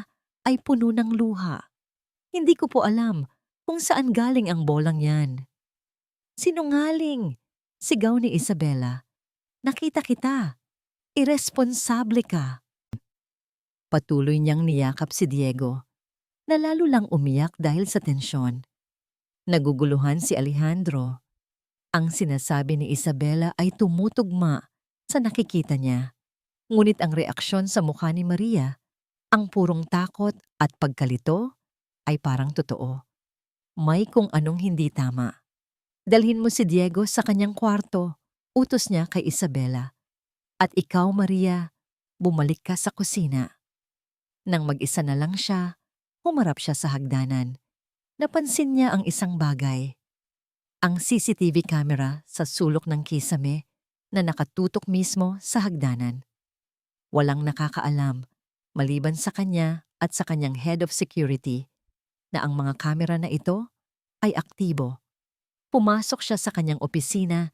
ay puno ng luha. Hindi ko po alam kung saan galing ang bolang yan. Sinungaling, sigaw ni Isabela. Nakita kita. Iresponsable ka. Patuloy niyang niyakap si Diego, na lalo lang umiyak dahil sa tensyon. Naguguluhan si Alejandro. Ang sinasabi ni Isabela ay tumutugma sa nakikita niya. Ngunit ang reaksyon sa mukha ni Maria, ang purong takot at pagkalito, ay parang totoo. May kung anong hindi tama. Dalhin mo si Diego sa kanyang kwarto, utos niya kay Isabela. At ikaw, Maria, bumalik ka sa kusina. Nang mag-isa na lang siya, humarap siya sa hagdanan. Napansin niya ang isang bagay. Ang CCTV camera sa sulok ng kisame na nakatutok mismo sa hagdanan. Walang nakakaalam, maliban sa kanya at sa kanyang head of security, na ang mga kamera na ito ay aktibo. Pumasok siya sa kanyang opisina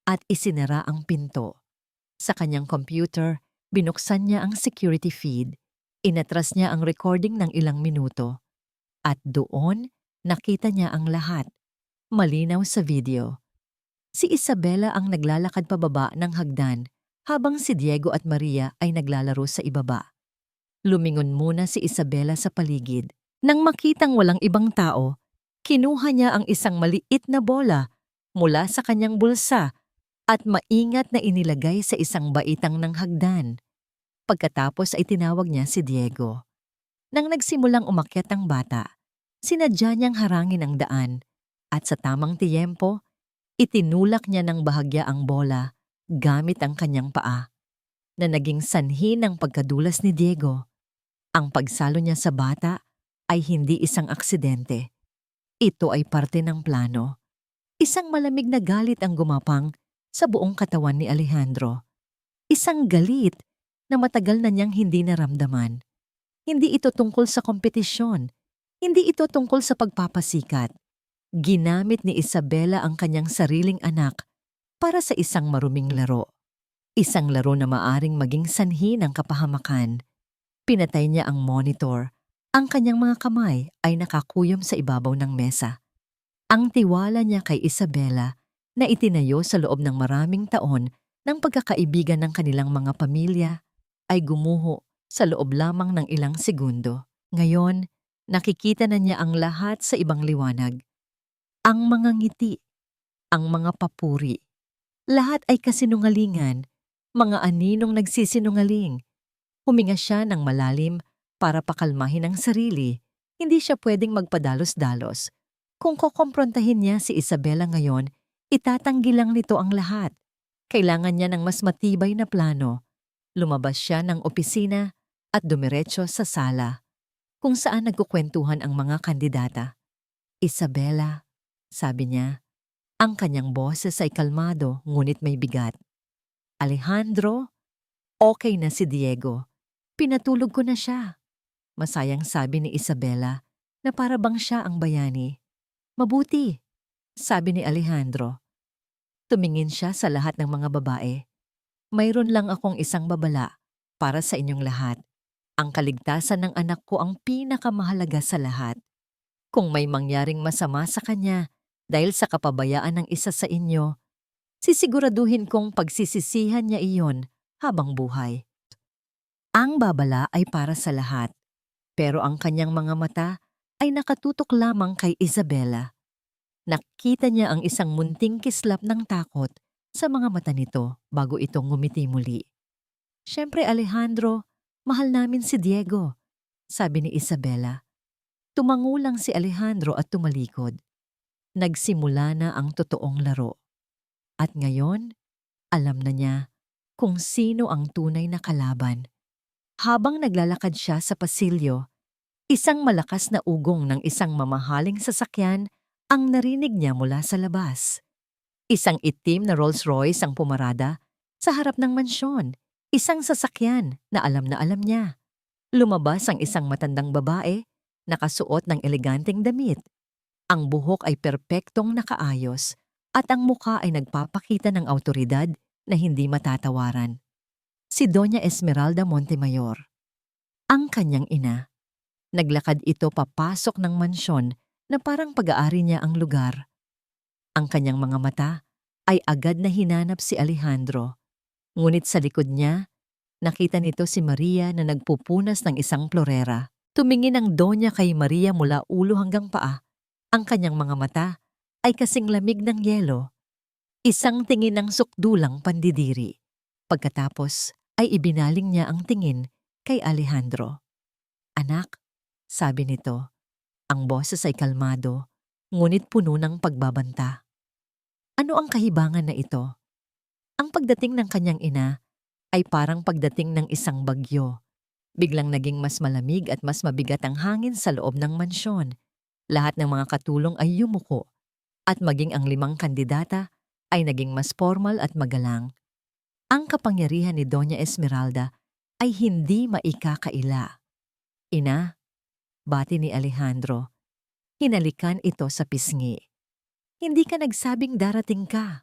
at isinara ang pinto. Sa kanyang computer, binuksan niya ang security feed. Inatras niya ang recording ng ilang minuto. At doon, nakita niya ang lahat. Malinaw sa video. Si Isabela ang naglalakad pababa ng hagdan habang si Diego at Maria ay naglalaro sa ibaba. Lumingon muna si Isabela sa paligid. Nang makitang walang ibang tao, kinuha niya ang isang maliit na bola mula sa kanyang bulsa at maingat na inilagay sa isang baitang ng hagdan. Pagkatapos ay tinawag niya si Diego. Nang nagsimulang umakyat ang bata, sinadya niyang harangin ang daan at sa tamang tiyempo, itinulak niya ng bahagya ang bola gamit ang kanyang paa, na naging sanhi ng pagkadulas ni Diego. Ang pagsalo niya sa bata ay hindi isang aksidente. Ito ay parte ng plano. Isang malamig na galit ang gumapang sa buong katawan ni Alejandro. Isang galit na matagal na niyang hindi naramdaman. Hindi ito tungkol sa kompetisyon. Hindi ito tungkol sa pagpapasikat. Ginamit ni Isabela ang kanyang sariling anak para sa isang maruming laro. Isang laro na maaring maging sanhi ng kapahamakan. Pinatay niya ang monitor. Ang kanyang mga kamay ay nakakuyom sa ibabaw ng mesa. Ang tiwala niya kay Isabela na itinayo sa loob ng maraming taon ng pagkakaibigan ng kanilang mga pamilya ay gumuho sa loob lamang ng ilang segundo. Ngayon, nakikita na niya ang lahat sa ibang liwanag. Ang mga ngiti, ang mga papuri. Lahat ay kasinungalingan, mga aninong nagsisinungaling. Huminga siya ng malalim para pakalmahin ang sarili. Hindi siya pwedeng magpadalos-dalos. Kung kukomprontahin niya si Isabela ngayon, itatanggi lang nito ang lahat. Kailangan niya ng mas matibay na plano. Lumabas siya ng opisina at dumiretso sa sala, kung saan nagkukwentuhan ang mga kandidata. Isabela, sabi niya, ang kanyang boses ay kalmado ngunit may bigat. Alejandro, okay na si Diego. Pinatulog ko na siya. Masayang sabi ni Isabela na para bang siya ang bayani. Mabuti, sabi ni Alejandro. Tumingin siya sa lahat ng mga babae. Mayroon lang akong isang babala para sa inyong lahat. Ang kaligtasan ng anak ko ang pinakamahalaga sa lahat. Kung may mangyaring masama sa kanya dahil sa kapabayaan ng isa sa inyo, sisiguraduhin kong pagsisisihan niya iyon habang buhay. Ang babala ay para sa lahat, pero ang kanyang mga mata ay nakatutok lamang kay Isabela. Nakita niya ang isang munting kislap ng takot sa mga mata nito bago ito ngumiti muli. Siyempre Alejandro, mahal namin si Diego, sabi ni Isabela. Tumango lang si Alejandro at tumalikod. Nagsimula na ang totoong laro. At ngayon, alam na niya kung sino ang tunay na kalaban. Habang naglalakad siya sa pasilyo, isang malakas na ugong ng isang mamahaling sasakyan ang narinig niya mula sa labas. Isang itim na Rolls-Royce ang pumarada sa harap ng mansyon. Isang sasakyan na alam niya. Lumabas ang isang matandang babae, nakasuot ng eleganteng damit. Ang buhok ay perpektong nakaayos at ang mukha ay nagpapakita ng awtoridad na hindi matatawaran. Si Doña Esmeralda Montemayor. Ang kanyang ina. Naglakad ito papasok ng mansyon na parang pag-aari niya ang lugar. Ang kanyang mga mata ay agad na hinanap si Alejandro. Ngunit sa likod niya, nakita nito si Maria na nagpupunas ng isang plorera. Tumingin ang Donya kay Maria mula ulo hanggang paa. Ang kanyang mga mata ay kasing lamig ng yelo. Isang tingin ng sukdulang pandidiri. Pagkatapos ay ibinaling niya ang tingin kay Alejandro. Anak, sabi nito. Ang boses ay kalmado, ngunit puno ng pagbabanta. Ano ang kahibangan na ito? Ang pagdating ng kanyang ina ay parang pagdating ng isang bagyo. Biglang naging mas malamig at mas mabigat ang hangin sa loob ng mansyon. Lahat ng mga katulong ay yumuko at maging ang 5 kandidata ay naging mas formal at magalang. Ang kapangyarihan ni Doña Esmeralda ay hindi maikakaila. Ina, bati ni Alejandro. Hinalikan ito sa pisngi. Hindi ka nagsabing darating ka.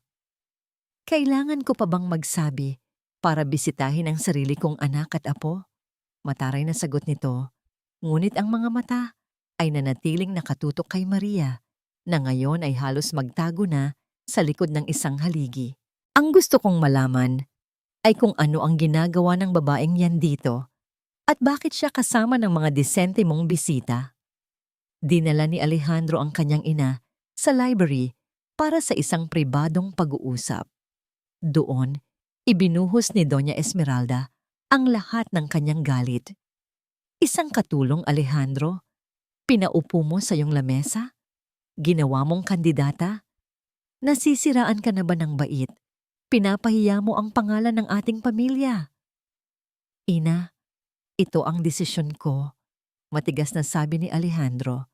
Kailangan ko pa bang magsabi para bisitahin ang sarili kong anak at apo? Mataray na sagot nito, ngunit ang mga mata ay nanatiling nakatutok kay Maria na ngayon ay halos magtago na sa likod ng isang haligi. Ang gusto kong malaman, ay kung ano ang ginagawa ng babaeng yan dito at bakit siya kasama ng mga disente mong bisita. Dinala ni Alejandro ang kanyang ina sa library para sa isang pribadong pag-uusap. Doon, ibinuhos ni Doña Esmeralda ang lahat ng kanyang galit. Isang katulong, Alejandro, pinaupo mo sa iyong lamesa? Ginawa mong kandidata? Nasisiraan ka na ba ng bait? Pinapahiya mo ang pangalan ng ating pamilya. Ina, ito ang desisyon ko, matigas na sabi ni Alejandro.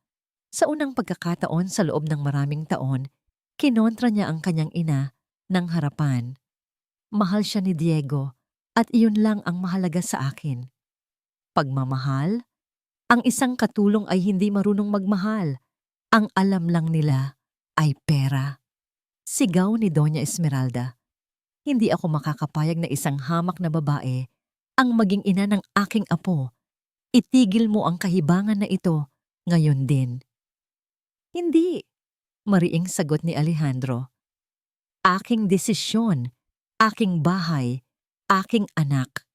Sa unang pagkakataon sa loob ng maraming taon, kinontra niya ang kanyang ina ng harapan. Mahal siya ni Diego at iyon lang ang mahalaga sa akin. Pagmamahal? Ang isang katulong ay hindi marunong magmahal. Ang alam lang nila ay pera. Sigaw ni Doña Esmeralda. Hindi ako makakapayag na isang hamak na babae ang maging ina ng aking apo. Itigil mo ang kahibangan na ito ngayon din. Hindi, mariing sagot ni Alejandro. Aking desisyon, aking bahay, aking anak.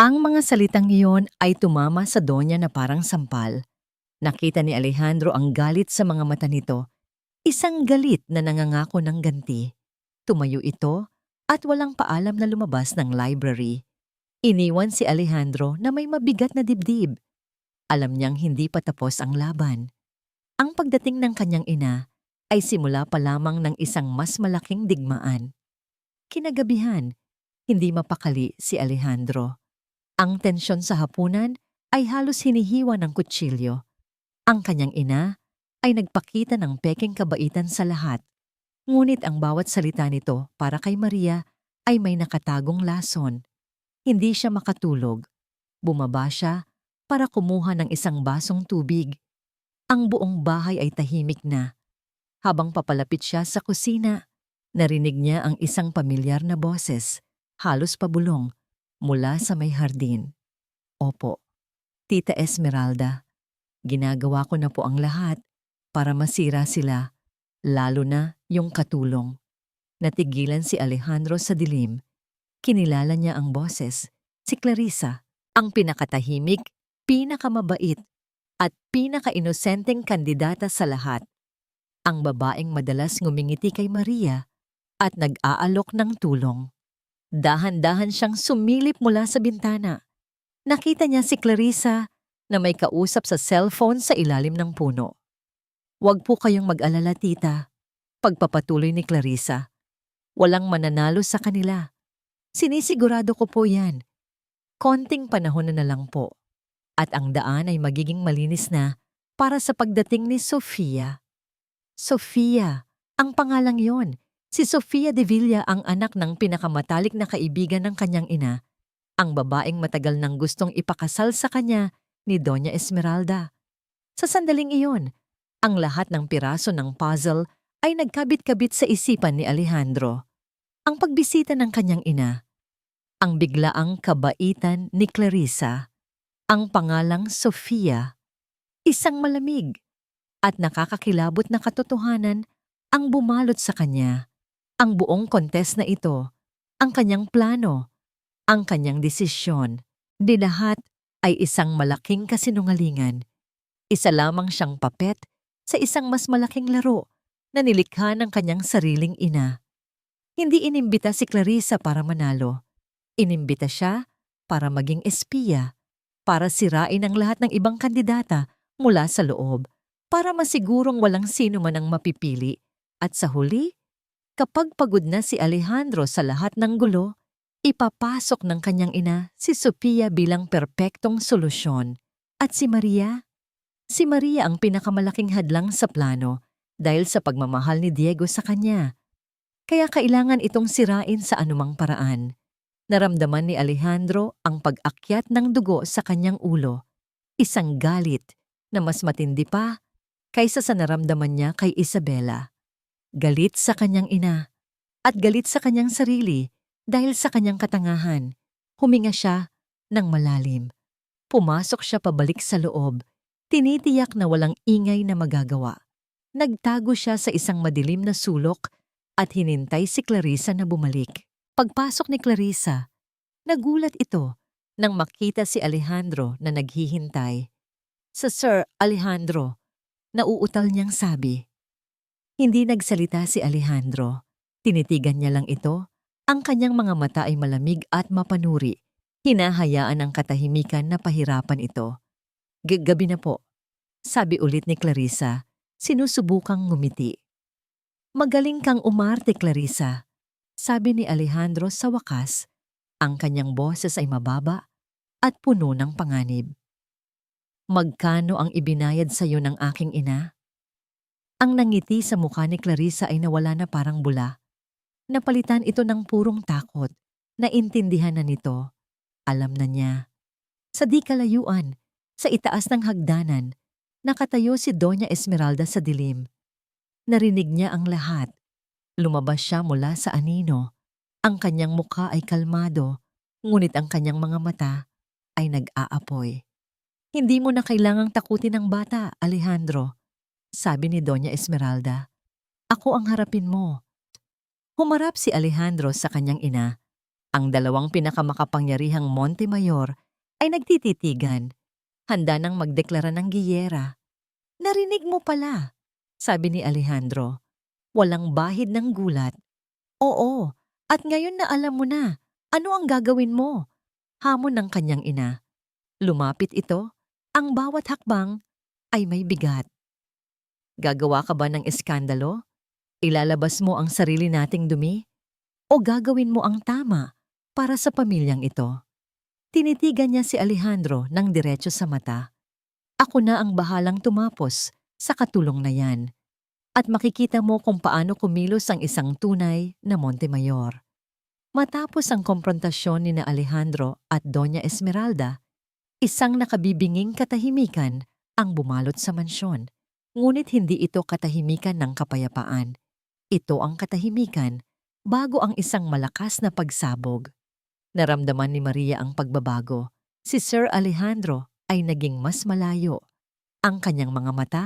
Ang mga salitang iyon ay tumama sa Donya na parang sampal. Nakita ni Alejandro ang galit sa mga mata nito. Isang galit na nangangako ng ganti. Tumayo ito at walang paalam na lumabas ng library. Iniwan si Alejandro na may mabigat na dibdib. Alam niyang hindi pa tapos ang laban. Ang pagdating ng kanyang ina ay simula pa lamang ng isang mas malaking digmaan. Kinagabihan, hindi mapakali si Alejandro. Ang tensyon sa hapunan ay halos hinihiwa ng kutsilyo. Ang kanyang ina ay nagpakita ng peking kabaitan sa lahat. Ngunit ang bawat salita nito para kay Maria ay may nakatagong lason. Hindi siya makatulog. Bumaba siya para kumuha ng isang basong tubig. Ang buong bahay ay tahimik na. Habang papalapit siya sa kusina, narinig niya ang isang pamilyar na boses, halos pabulong, mula sa may hardin. Opo, Tita Esmeralda, ginagawa ko na po ang lahat para masira sila, lalo na yung katulong. Natigilan si Alejandro sa dilim. Kinilala niya ang boses, si Clarissa, ang pinakatahimik, pinakamabait, at pinaka-inosenteng kandidata sa lahat. Ang babaeng madalas ngumingiti kay Maria at nag-aalok ng tulong. Dahan-dahan siyang sumilip mula sa bintana. Nakita niya si Clarissa na may kausap sa cellphone sa ilalim ng puno. Huwag po kayong mag-alala, tita. Pagpapatuloy ni Clarissa. Walang mananalo sa kanila. Sinisigurado ko po yan. Konting panahon na lang po. At ang daan ay magiging malinis na para sa pagdating ni Sofia. Sofia, ang pangalang yon. Si Sofia de Villa ang anak ng pinakamatalik na kaibigan ng kanyang ina. Ang babaeng matagal nang gustong ipakasal sa kanya ni Doña Esmeralda. Sa sandaling iyon, ang lahat ng piraso ng puzzle ay nagkabit-kabit sa isipan ni Alejandro. Ang pagbisita ng kanyang ina, ang biglaang kabaitan ni Clarissa, ang pangalang Sofia, isang malamig at nakakakilabot na katotohanan ang bumalot sa kanya. Ang buong kontes na ito, ang kanyang plano, ang kanyang desisyon, di lahat ay isang malaking kasinungalingan. Isa lamang siyang papet sa isang mas malaking laro na nilikha ng kanyang sariling ina. Hindi inimbita si Clarissa para manalo. Inimbita siya para maging espiya, para sirain ang lahat ng ibang kandidata mula sa loob, para masigurong walang sino man ang mapipili. At sa huli, kapag pagod na si Alejandro sa lahat ng gulo, ipapasok ng kanyang ina si Sofia bilang perpektong solusyon. At si Maria? Si Maria ang pinakamalaking hadlang sa plano dahil sa pagmamahal ni Diego sa kanya. Kaya kailangan itong sirain sa anumang paraan. Naramdaman ni Alejandro ang pag-akyat ng dugo sa kanyang ulo. Isang galit na mas matindi pa kaysa sa naramdaman niya kay Isabela. Galit sa kanyang ina at galit sa kanyang sarili dahil sa kanyang katangahan. Huminga siya ng malalim. Pumasok siya pabalik sa loob. Tinitiyak na walang ingay na magagawa. Nagtago siya sa isang madilim na sulok at hinintay si Clarissa na bumalik. Pagpasok ni Clarissa, nagulat ito nang makita si Alejandro na naghihintay. Sa Sir Alejandro, nauutal niyang sabi. Hindi nagsalita si Alejandro. Tinitigan niya lang ito. Ang kanyang mga mata ay malamig at mapanuri. Hinahayaan ang katahimikan na pahirapan ito. Gabi na po, sabi ulit ni Clarissa, sinusubukang ngumiti. Magaling kang umarte, Clarissa, sabi ni Alejandro sa wakas. Ang kanyang boses ay mababa at puno ng panganib. Magkano ang ibinayad sa iyo ng aking ina? Ang nangiti sa mukha ni Clarissa ay nawala na parang bula. Napalitan ito ng purong takot. Naintindihan na nito. Alam na niya. Sa di kalayuan, sa itaas ng hagdanan, nakatayo si Doña Esmeralda sa dilim. Narinig niya ang lahat. Lumabas siya mula sa anino. Ang kanyang mukha ay kalmado, ngunit ang kanyang mga mata ay nag-aapoy. Hindi mo na kailangang takutin ang bata, Alejandro, sabi ni Doña Esmeralda. Ako ang harapin mo. Humarap si Alejandro sa kanyang ina. Ang dalawang pinakamakapangyarihang Montemayor ay nagtititigan. Handa nang magdeklara ng giyera. Narinig mo pala, sabi ni Alejandro. Walang bahid ng gulat. Oo, at ngayon na alam mo na, ano ang gagawin mo? Hamon ng kanyang ina. Lumapit ito, ang bawat hakbang ay may bigat. Gagawa ka ba ng eskandalo? Ilalabas mo ang sarili nating dumi? O gagawin mo ang tama para sa pamilyang ito? Tinitigan niya si Alejandro ng diretso sa mata. Ako na ang bahalang tumapos sa katulong na yan. At makikita mo kung paano kumilos ang isang tunay na Montemayor. Matapos ang komprontasyon ni na Alejandro at Doña Esmeralda, isang nakabibinging katahimikan ang bumalot sa mansyon. Ngunit hindi ito katahimikan ng kapayapaan. Ito ang katahimikan bago ang isang malakas na pagsabog. Naramdaman ni Maria ang pagbabago. Si Sir Alejandro ay naging mas malayo. Ang kanyang mga mata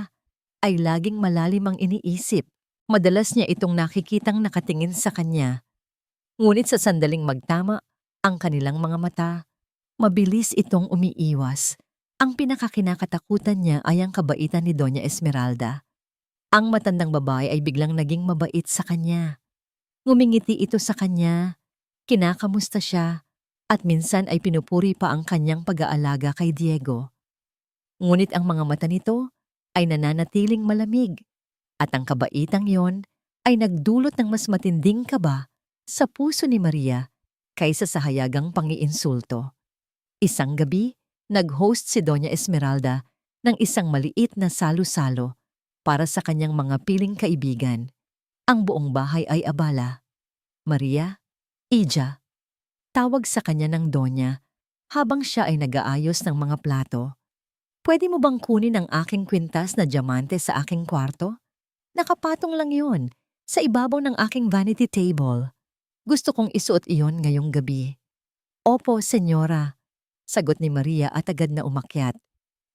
ay laging malalim ang iniisip. Madalas niya itong nakikitang nakatingin sa kanya. Ngunit sa sandaling magtama, ang kanilang mga mata, mabilis itong umiiwas. Ang pinakakinakatakutan niya ay ang kabaitan ni Doña Esmeralda. Ang matandang babae ay biglang naging mabait sa kanya. Ngumingiti ito sa kanya, kinakamusta siya, at minsan ay pinupuri pa ang kanyang pag-aalaga kay Diego. Ngunit ang mga mata nito ay nananatiling malamig, at ang kabaitang yon ay nagdulot ng mas matinding kaba sa puso ni Maria kaysa sa hayagang pangiinsulto. Isang gabi, nag-host si Doña Esmeralda ng isang maliit na salo-salo para sa kanyang mga piling kaibigan. Ang buong bahay ay abala. Maria, Ija, tawag sa kanya ng Donya habang siya ay nag-aayos ng mga plato. Pwede mo bang kunin ang aking kwintas na diamante sa aking kwarto? Nakapatong lang yun, sa ibabaw ng aking vanity table. Gusto kong isuot iyon ngayong gabi. Opo, senyora, sagot ni Maria at agad na umakyat.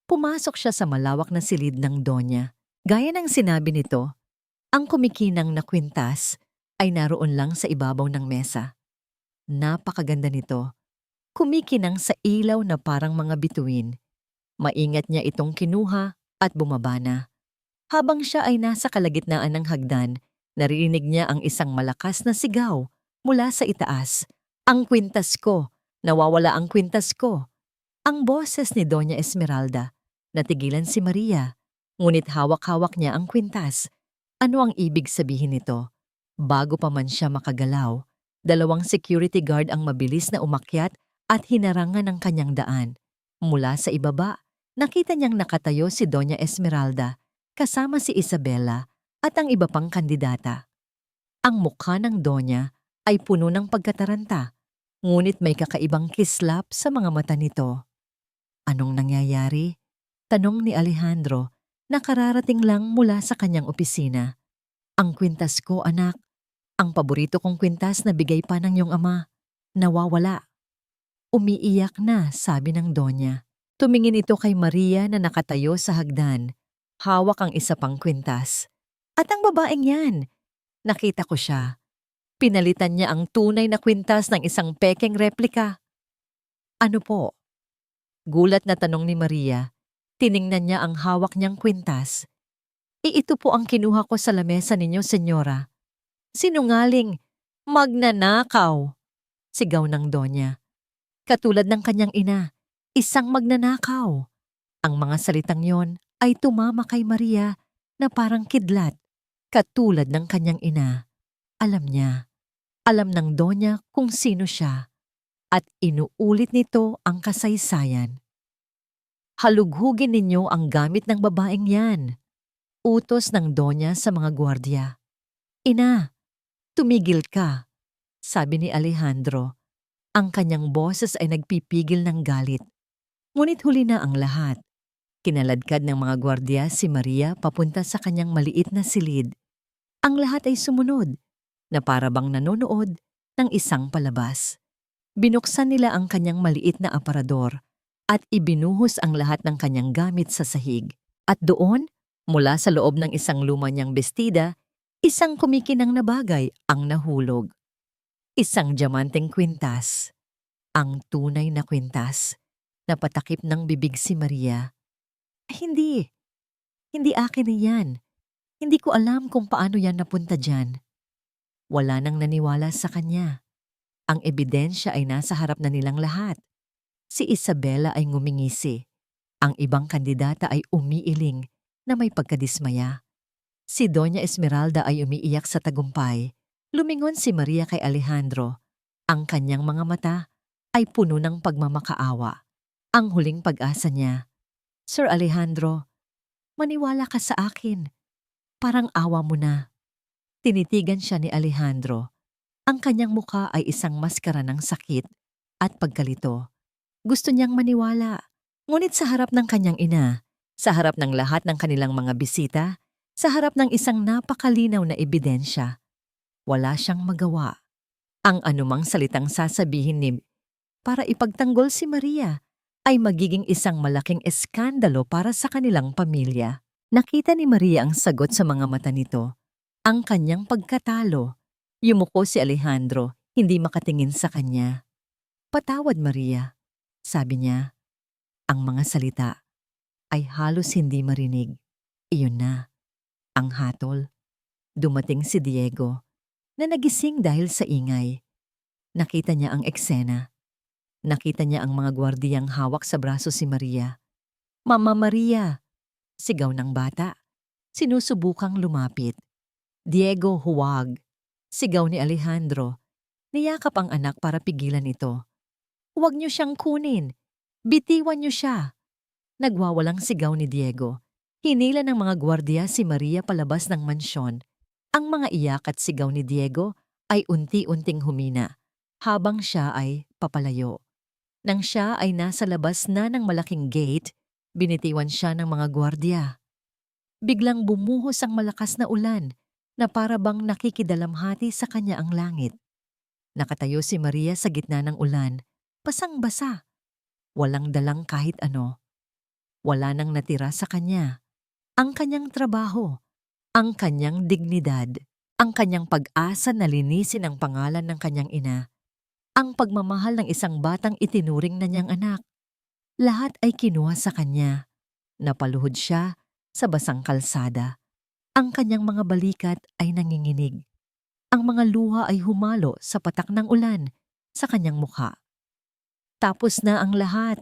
Pumasok siya sa malawak na silid ng Donya. Gaya ng sinabi nito, ang kumikinang na kwintas ay naroon lang sa ibabaw ng mesa. Napakaganda nito. Kumikinang sa ilaw na parang mga bituin. Maingat niya itong kinuha at bumaba na. Habang siya ay nasa kalagitnaan ng hagdan, narinig niya ang isang malakas na sigaw mula sa itaas. Ang kwintas ko! Nawawala ang kwintas ko! Ang boses ni Doña Esmeralda. Natigilan si Maria. Ngunit hawak-hawak niya ang kwintas. Ano ang ibig sabihin nito? Bago pa man siya makagalaw, dalawang security guard ang mabilis na umakyat at hinarangan ng kanyang daan. Mula sa ibaba, nakita niyang nakatayo si Doña Esmeralda kasama si Isabela at ang iba pang kandidata. Ang mukha ng Donya ay puno ng pagkataranta, ngunit may kakaibang kislap sa mga mata nito. Anong nangyayari? Tanong ni Alejandro na kararating lang mula sa kanyang opisina. Ang kwintas ko, anak. Ang paborito kong kwintas na bigay pa ng iyong ama. Nawawala. Umiiyak na, sabi ng Donya. Tumingin ito kay Maria na nakatayo sa hagdan. Hawak ang isa pang kwintas. At ang babaeng yan. Nakita ko siya. Pinalitan niya ang tunay na kwintas ng isang pekeng replika. Ano po? Gulat na tanong ni Maria. Tiningnan niya ang hawak niyang kwintas. Ito po ang kinuha ko sa lamesa ninyo, senyora. Sinungaling! Magnanakaw! Sigaw ng Donya. Katulad ng kanyang ina, isang magnanakaw. Ang mga salitang yon ay tumama kay Maria na parang kidlat. Katulad ng kanyang ina, alam niya. Alam ng Donya kung sino siya at inuulit nito ang kasaysayan. Halughugin ninyo ang gamit ng babaeng yan. Utos ng Donya sa mga gwardiya. Ina, tumigil ka, sabi ni Alejandro. Ang kanyang boses ay nagpipigil ng galit. Ngunit huli na ang lahat. Kinaladkad ng mga gwardiya si Maria papunta sa kanyang maliit na silid. Ang lahat ay sumunod, na para bang nanonood ng isang palabas. Binuksan nila ang kanyang maliit na aparador at ibinuhos ang lahat ng kanyang gamit sa sahig. At doon, mula sa loob ng isang luma niyang bestida, isang kumikinang na bagay ang nahulog. Isang diamanteng kwintas. Ang tunay na kwintas. Napatakip ng bibig si Maria. Hindi. Hindi akin yan. Hindi ko alam kung paano yan napunta dyan. Wala nang naniwala sa kanya. Ang ebidensya ay nasa harap na nilang lahat. Si Isabela ay ngumingisi. Ang ibang kandidata ay umiiling na may pagkadismaya. Si Doña Esmeralda ay umiiyak sa tagumpay. Lumingon si Maria kay Alejandro. Ang kanyang mga mata ay puno ng pagmamakaawa. Ang huling pag-asa niya. Sir Alejandro, maniwala ka sa akin. Parang awa mo na. Tinitigan siya ni Alejandro. Ang kanyang muka ay isang maskara ng sakit at pagkalito. Gusto niyang maniwala. Ngunit sa harap ng kanyang ina, sa harap ng lahat ng kanilang mga bisita, sa harap ng isang napakalinaw na ebidensya, wala siyang magawa. Ang anumang salitang sasabihin ni para ipagtanggol si Maria ay magiging isang malaking eskandalo para sa kanilang pamilya. Nakita ni Maria ang sagot sa mga mata nito. Ang kanyang pagkatalo. Yumuko si Alejandro, hindi makatingin sa kanya. Patawad, Maria, sabi niya. Ang mga salita ay halos hindi marinig. Iyon na, ang hatol. Dumating si Diego, na nagising dahil sa ingay. Nakita niya ang eksena. Nakita niya ang mga gwardiyang hawak sa braso si Maria. Mama Maria! Sigaw ng bata. Sinusubukang lumapit. Diego, huwag! Sigaw ni Alejandro. Niyakap ang anak para pigilan ito. Huwag niyo siyang kunin. Bitiwan niyo siya. Nagwawalang sigaw ni Diego. Hinila ng mga gwardiya si Maria palabas ng mansyon. Ang mga iyak at sigaw ni Diego ay unti-unting humina habang siya ay papalayo. Nang siya ay nasa labas na ng malaking gate, binitiwan siya ng mga gwardiya. Biglang bumuhos ang malakas na ulan na para bang nakikidalamhati sa kanya ang langit. Nakatayo si Maria sa gitna ng ulan, basang-basa. Walang dalang kahit ano. Wala nang natira sa kanya. Ang kanyang trabaho, ang kanyang dignidad, ang kanyang pag-asa na linisin ang pangalan ng kanyang ina, ang pagmamahal ng isang batang itinuring na niyang anak. Lahat ay kinuha sa kanya. Napaluhod siya sa basang kalsada. Ang kanyang mga balikat ay nanginginig. Ang mga luha ay humalo sa patak ng ulan sa kanyang mukha. Tapos na ang lahat.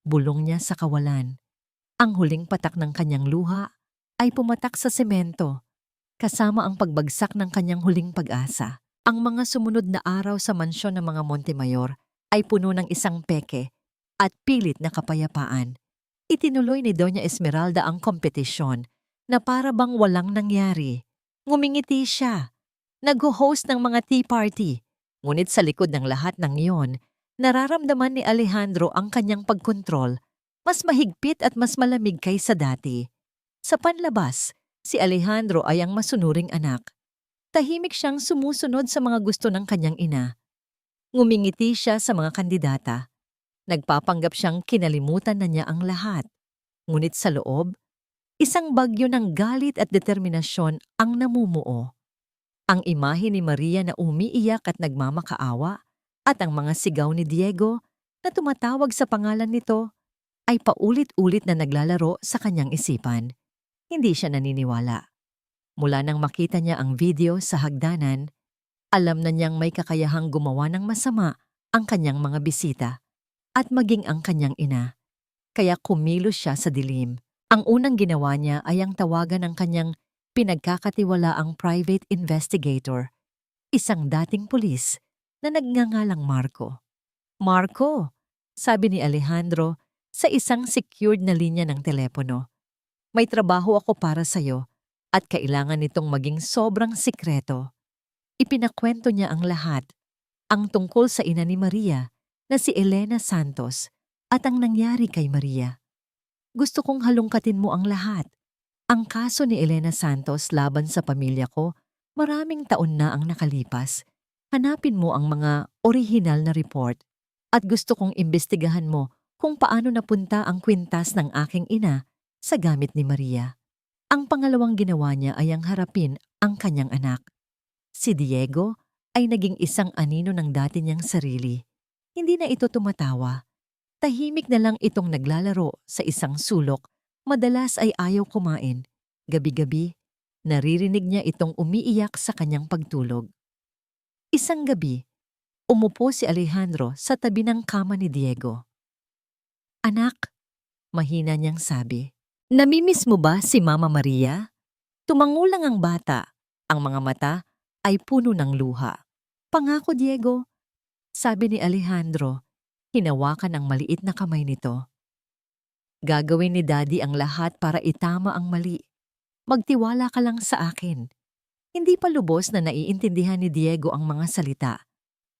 Bulong niya sa kawalan. Ang huling patak ng kanyang luha ay pumatak sa semento, kasama ang pagbagsak ng kanyang huling pag-asa. Ang mga sumunod na araw sa mansyon ng mga Montemayor ay puno ng isang peke at pilit na kapayapaan. Itinuloy ni Doña Esmeralda ang kompetisyon na para bang walang nangyari. Ngumingiti siya. Nag-host ng mga tea party. Ngunit sa likod ng lahat ng iyon, nararamdaman ni Alejandro ang kanyang pagkontrol, mas mahigpit at mas malamig kaysa dati. Sa panlabas, si Alejandro ay ang masunuring anak. Tahimik siyang sumusunod sa mga gusto ng kanyang ina. Ngumingiti siya sa mga kandidata. Nagpapanggap siyang kinalimutan na niya ang lahat. Ngunit sa loob, isang bagyo ng galit at determinasyon ang namumuo. Ang imahe ni Maria na umiiyak at nagmamakaawa at ang mga sigaw ni Diego na tumatawag sa pangalan nito ay paulit-ulit na naglalaro sa kanyang isipan. Hindi siya naniniwala. Mula nang makita niya ang video sa hagdanan, alam na niyang may kakayahang gumawa ng masama ang kanyang mga bisita at maging ang kanyang ina. Kaya kumilos siya sa dilim. Ang unang ginawa niya ay ang tawagan ng kanyang pinagkakatiwalaang private investigator, isang dating pulis na nagngangalang Marco. Marco, sabi ni Alejandro sa isang secured na linya ng telepono. May trabaho ako para sa'yo at kailangan nitong maging sobrang sikreto. Ipinakwento niya ang lahat, ang tungkol sa ina ni Maria na si Elena Santos at ang nangyari kay Maria. Gusto kong halungkatin mo ang lahat. Ang kaso ni Elena Santos laban sa pamilya ko, maraming taon na ang nakalipas. Hanapin mo ang mga orihinal na report at gusto kong imbestigahan mo kung paano napunta ang kwintas ng aking ina sa gamit ni Maria. Ang pangalawang ginawa niya ay ang harapin ang kanyang anak. Si Diego ay naging isang anino ng dati niyang sarili. Hindi na ito tumatawa. Tahimik na lang itong naglalaro sa isang sulok. Madalas ay ayaw kumain. Gabi-gabi, naririnig niya itong umiiyak sa kanyang pagtulog. Isang gabi, umupo si Alejandro sa tabi ng kama ni Diego. Anak, mahina niyang sabi, namimiss mo ba si Mama Maria? Tumangulang ang bata. Ang mga mata ay puno ng luha. Pangako, Diego, sabi ni Alejandro, hinawakan ang maliit na kamay nito. Gagawin ni Daddy ang lahat para itama ang mali. Magtiwala ka lang sa akin. Hindi pa lubos na naiintindihan ni Diego ang mga salita,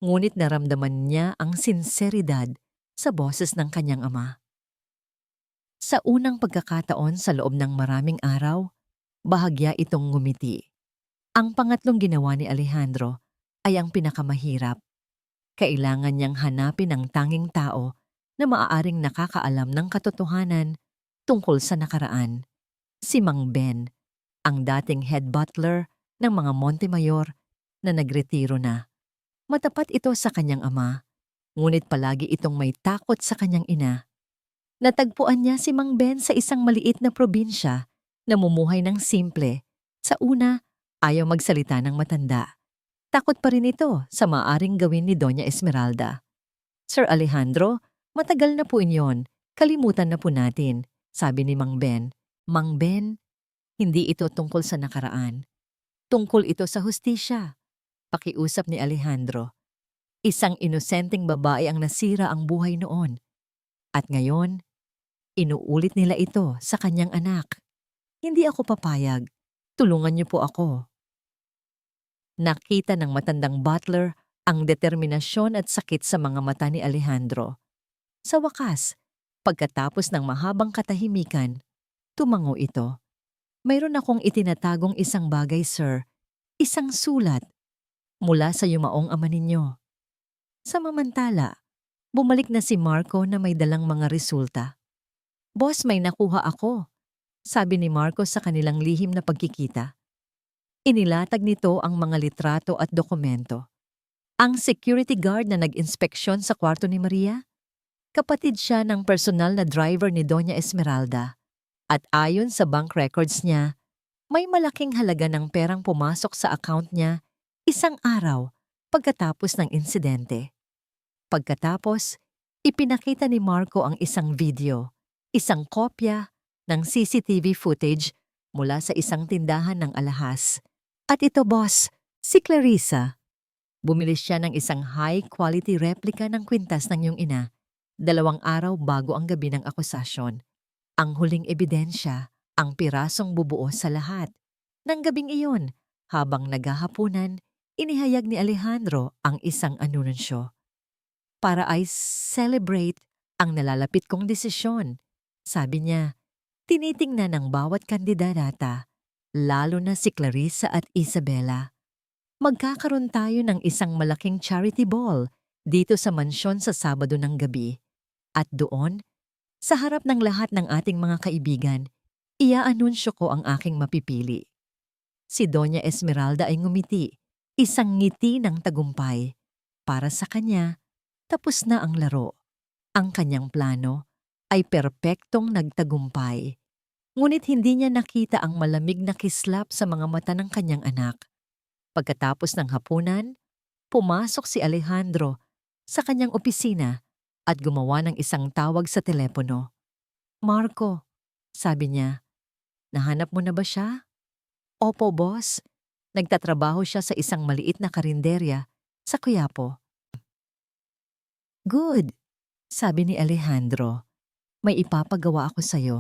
ngunit naramdaman niya ang sinseridad sa boses ng kanyang ama. Sa unang pagkakataon sa loob ng maraming araw, bahagya itong ngumiti. Ang pangatlong ginawa ni Alejandro ay ang pinakamahirap. Kailangan niyang hanapin ang tanging tao na maaaring nakakaalam ng katotohanan tungkol sa nakaraan. Si Mang Ben, ang dating head butler ng mga Montemayor na nagretiro na. Matapat ito sa kanyang ama, ngunit palagi itong may takot sa kanyang ina. Natagpuan niya si Mang Ben sa isang maliit na probinsya, namumuhay ng simple. Sa una, ayaw magsalita ng matanda. Takot pa rin ito sa maaaring gawin ni Doña Esmeralda. Sir Alejandro, matagal na po inyon, kalimutan na po natin, sabi ni Mang Ben. Mang Ben, hindi ito tungkol sa nakaraan. Tungkol ito sa hustisya. Pakiusap ni Alejandro. Isang inosenteng babae ang nasira ang buhay noon. At ngayon, inuulit nila ito sa kanyang anak. Hindi ako papayag. Tulungan niyo po ako. Nakita ng matandang butler ang determinasyon at sakit sa mga mata ni Alejandro. Sa wakas, pagkatapos ng mahabang katahimikan, tumango ito. Mayroon akong itinatagong isang bagay, sir. Isang sulat. Mula sa yumaong ama ninyo. Sa mamantala, bumalik na si Marco na may dalang mga resulta. Boss, may nakuha ako, sabi ni Marco sa kanilang lihim na pagkikita. Inilatag nito ang mga litrato at dokumento. Ang security guard na nag-inspeksyon sa kwarto ni Maria, kapatid siya ng personal na driver ni Doña Esmeralda. At ayon sa bank records niya, may malaking halaga ng perang pumasok sa account niya isang araw pagkatapos ng insidente. Pagkatapos, ipinakita ni Marco ang isang video, isang kopya ng CCTV footage mula sa isang tindahan ng alahas. At ito, boss, si Clarissa. Bumili siya ng isang high-quality replica ng kwintas ng iyong ina, 2 araw bago ang gabi ng akusasyon. Ang huling ebidensya, ang pirasong bubuo sa lahat. Nang gabing iyon, habang naghahapunan, inihayag ni Alejandro ang isang anunsyo. Para ay celebrate ang nalalapit kong desisyon. Sabi niya, tinitingnan ng bawat kandidata, lalo na si Clarissa at Isabela. Magkakaroon tayo ng isang malaking charity ball dito sa mansyon sa Sabado ng gabi. At doon, sa harap ng lahat ng ating mga kaibigan, iaanunsyo ko ang aking mapipili. Si Doña Esmeralda ay ngumiti, isang ngiti ng tagumpay. Para sa kanya, tapos na ang laro. Ang kanyang plano ay perpektong nagtagumpay. Ngunit hindi niya nakita ang malamig na kislap sa mga mata ng kanyang anak. Pagkatapos ng hapunan, pumasok si Alejandro sa kanyang opisina at gumawa ng isang tawag sa telepono. "Marco," sabi niya, "nahanap mo na ba siya?" "Opo, boss. Nagtatrabaho siya sa isang maliit na karinderya sa Quiapo." "Good," sabi ni Alejandro. "May ipapagawa ako sa'yo.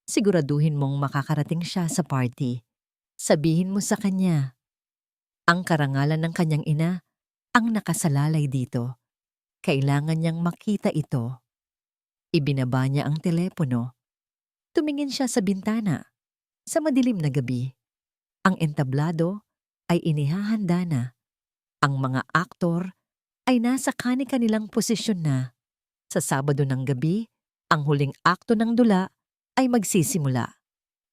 Siguraduhin mong makakarating siya sa party. Sabihin mo sa kanya, ang karangalan ng kanyang ina ang nakasalalay dito. Kailangan niyang makita ito." Ibinaba niya ang telepono. Tumingin siya sa bintana. Sa madilim na gabi, ang entablado ay inihahanda na. Ang mga aktor ay nasa kani-kanilang posisyon na. Sa Sabado ng gabi, ang huling akto ng dula ay magsisimula.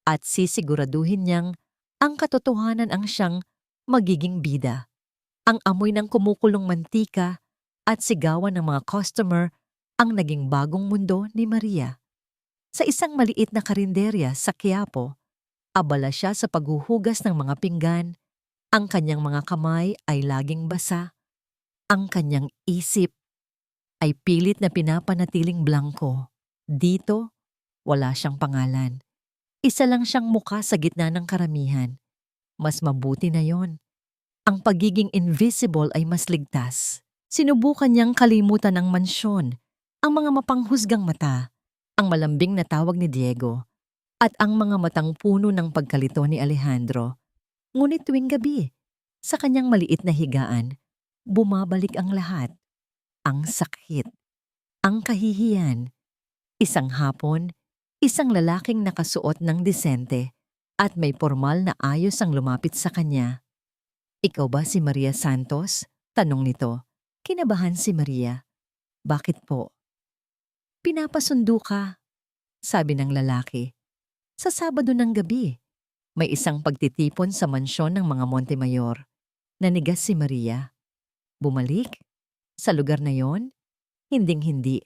At sisiguraduhin niyang ang katotohanan ang siyang magiging bida. Ang amoy ng kumukulong mantika at sigawan ng mga customer ang naging bagong mundo ni Maria. Sa isang maliit na karinderya sa Quiapo, abala siya sa paghuhugas ng mga pinggan. Ang kanyang mga kamay ay laging basa. Ang kanyang isip ay pilit na pinapanatiling blanko. Dito, wala siyang pangalan. Isa lang siyang mukha sa gitna ng karamihan. Mas mabuti na yon. Ang pagiging invisible ay mas ligtas. Sinubukan niyang kalimutan ang mansyon, ang mga mapanghusgang mata, ang malambing na tawag ni Diego, at ang mga matang puno ng pagkalito ni Alejandro. Ngunit tuwing gabi, sa kanyang maliit na higaan, bumabalik ang lahat. Ang sakit, ang kahihiyan. Isang hapon, isang lalaking nakasuot ng disente at may formal na ayos ang lumapit sa kanya. "Ikaw ba si Maria Santos?" tanong nito. Kinabahan si Maria. "Bakit po?" "Pinapasundo ka," sabi ng lalaki. "Sa Sabado ng gabi, may isang pagtitipon sa mansyon ng mga Montemayor." Nanigas si Maria. "Bumalik? Sa lugar na yon?" "Hinding-hindi.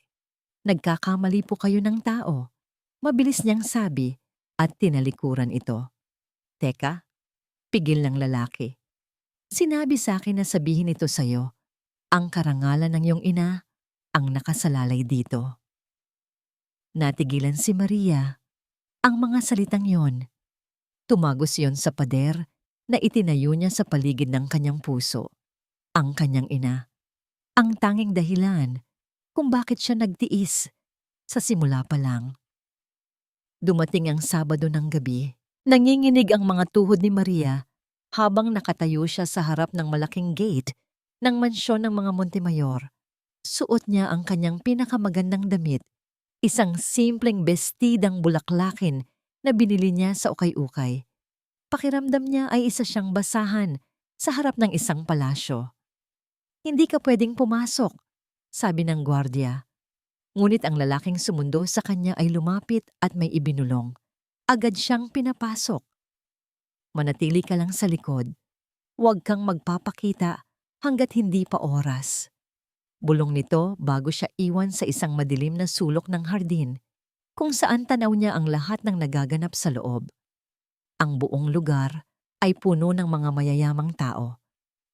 Nagkakamali po kayo ng tao." Mabilis niyang sabi at tinalikuran ito. "Teka," pigil ng lalaki. "Sinabi sa akin na sabihin ito sa'yo. Ang karangalan ng iyong ina ang nakasalalay dito." Natigilan si Maria. Ang mga salitang yon, tumagos yon sa pader na itinayo niya sa paligid ng kanyang puso. Ang kanyang ina. Ang tanging dahilan kung bakit siya nagtiis sa simula pa lang. Dumating ang Sabado ng gabi. Nanginginig ang mga tuhod ni Maria habang nakatayo siya sa harap ng malaking gate ng mansyon ng mga Montemayor. Suot niya ang kanyang pinakamagandang damit, isang simpleng bestidang bulaklakin na binili niya sa ukay-ukay. Pakiramdam niya ay isa siyang basahan sa harap ng isang palasyo. "Hindi ka pwedeng pumasok," sabi ng gwardiya. Ngunit ang lalaking sumundo sa kanya ay lumapit at may ibinulong. Agad siyang pinapasok. "Manatili ka lang sa likod. Huwag kang magpapakita hanggat hindi pa oras." Bulong nito bago siya iwan sa isang madilim na sulok ng hardin, kung saan tanaw niya ang lahat ng nagaganap sa loob. Ang buong lugar ay puno ng mga mayayamang tao.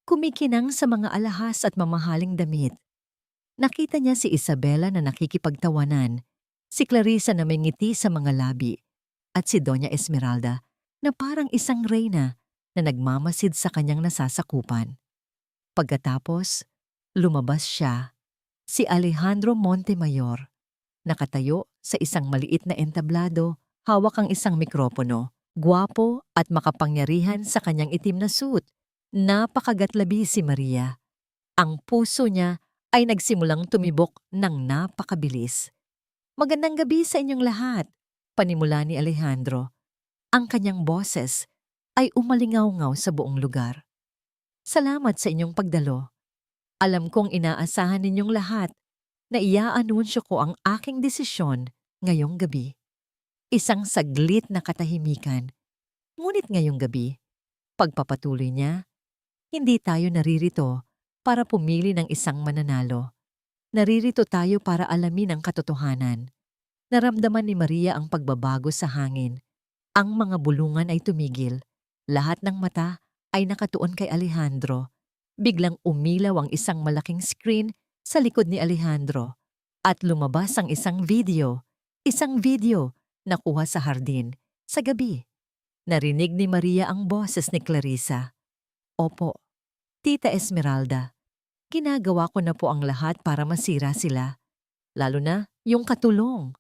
Kumikinang sa mga alahas at mamahaling damit. Nakita niya si Isabela na nakikipagtawanan, si Clarissa na may ngiti sa mga labi, at si Doña Esmeralda na parang isang reyna na nagmamasid sa kanyang nasasakupan. Pagkatapos, lumabas siya, si Alejandro Montemayor, nakatayo sa isang maliit na entablado, hawak ang isang mikropono, gwapo at makapangyarihan sa kanyang itim na suit. Napakagatlabi si Maria. Ang puso niya ay nagsimulang tumibok ng napakabilis. "Magandang gabi sa inyong lahat," panimula ni Alejandro. Ang kanyang boses ay umalingaw-ngaw sa buong lugar. "Salamat sa inyong pagdalo. Alam kong inaasahan ninyong lahat na iaanunsyo ko ang aking desisyon ngayong gabi." Isang saglit na katahimikan. Ngunit ngayong gabi, Pagpapatuloy niya, hindi tayo naririto para pumili ng isang mananalo. Naririto tayo para alamin ang katotohanan. Naramdaman ni Maria ang pagbabago sa hangin. Ang mga bulungan ay tumigil. Lahat ng mata ay nakatuon kay Alejandro. Biglang umilaw ang isang malaking screen sa likod ni Alejandro at lumabas ang isang video. Isang video na kuha sa hardin sa gabi. Narinig ni Maria ang boses ni Clarissa. Opo, Tita Esmeralda, ginagawa ko na po ang lahat para masira sila. Lalo na yung katulong.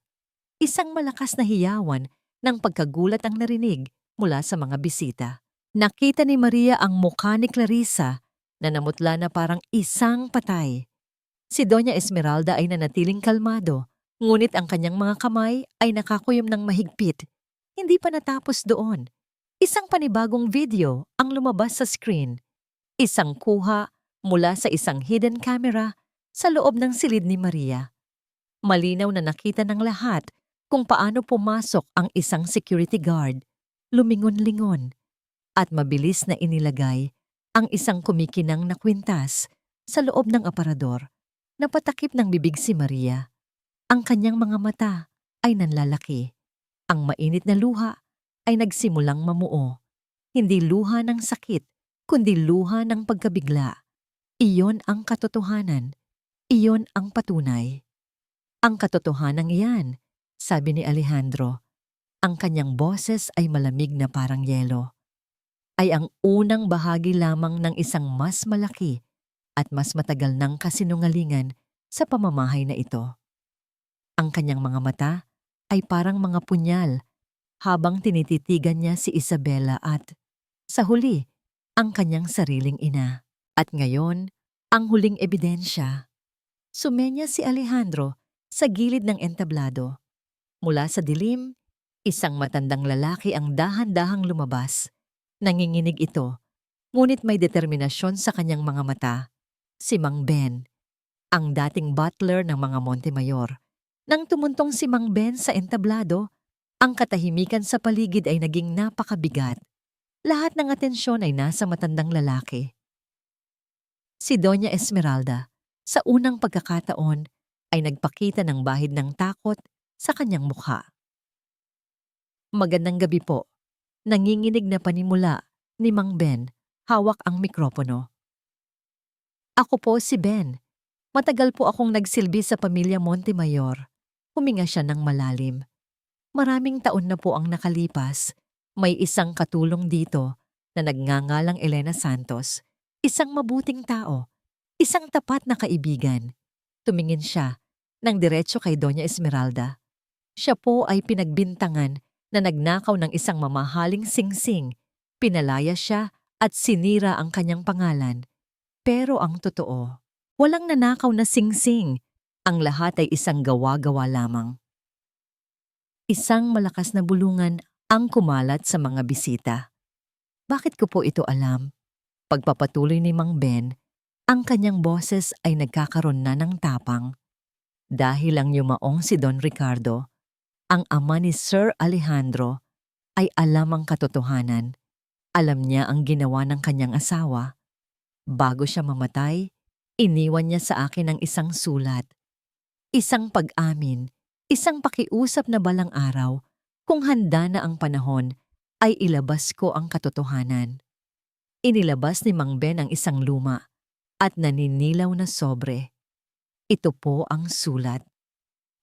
Isang malakas na hiyawan ng pagkagulat ang narinig mula sa mga bisita. Nakita ni Maria ang mukha ni Clarissa na namutla na parang isang patay. Si Doña Esmeralda ay nanatiling kalmado, ngunit ang kanyang mga kamay ay nakakuyom ng mahigpit. Hindi pa natapos doon. Isang panibagong video ang lumabas sa screen. Isang kuha mula sa isang hidden camera sa loob ng silid ni Maria. Malinaw na nakita ng lahat kung paano pumasok ang isang security guard, lumingon-lingon, at mabilis na inilagay ang isang kumikinang na kwintas sa loob ng aparador. Napatakip ng bibig si Maria. Ang kanyang mga mata ay nanlalaki. Ang mainit na luha ay nagsimulang mamuo. Hindi luha ng sakit, kundi luha ng pagkabigla. Iyon ang katotohanan. Iyon ang patunay. Ang katotohanan iyan, sabi ni Alejandro, ang kanyang boses ay malamig na parang yelo, ay ang unang bahagi lamang ng isang mas malaki at mas matagal ng kasinungalingan sa pamamahay na ito. Ang kanyang mga mata ay parang mga punyal habang tinititigan niya si Isabela at, sa huli, ang kanyang sariling ina. At ngayon, ang huling ebidensya. Sumenya si Alejandro sa gilid ng entablado. Mula sa dilim, isang matandang lalaki ang dahan-dahang lumabas. Nanginginig ito, ngunit may determinasyon sa kanyang mga mata. Si Mang Ben, ang dating butler ng mga Montemayor. Nang tumuntong si Mang Ben sa entablado, ang katahimikan sa paligid ay naging napakabigat. Lahat ng atensyon ay nasa matandang lalaki. Si Doña Esmeralda, sa unang pagkakataon, ay nagpakita ng bahid ng takot sa kanyang mukha. Magandang gabi po. Nanginginig na panimula ni Mang Ben, hawak ang mikropono. Ako po si Ben. Matagal po akong nagsilbi sa pamilya Montemayor. Huminga siya ng malalim. Maraming taon na po ang nakalipas. May isang katulong dito na nagngangalang Elena Santos. Isang mabuting tao. Isang tapat na kaibigan. Tumingin siya ng diretso kay Doña Esmeralda. Siya po ay pinagbintangan na nagnakaw ng isang mamahaling singsing. Pinalaya siya at sinira ang kanyang pangalan. Pero ang totoo, walang nanakaw na singsing. Ang lahat ay isang gawa-gawa lamang. Isang malakas na bulungan ang kumalat sa mga bisita. Bakit ko po ito alam? Pagpapatuloy ni Mang Ben, ang kanyang boses ay nagkakaroon na ng tapang. Dahil ang yumaong si Don Ricardo, ang ama ni Sir Alejandro, ay alam ang katotohanan. Alam niya ang ginawa ng kanyang asawa. Bago siya mamatay, iniwan niya sa akin ang isang sulat. Isang pag-amin, isang pakiusap na balang araw, kung handa na ang panahon, ay ilabas ko ang katotohanan. Inilabas ni Mang Ben ang isang luma at naninilaw na sobre. Ito po ang sulat.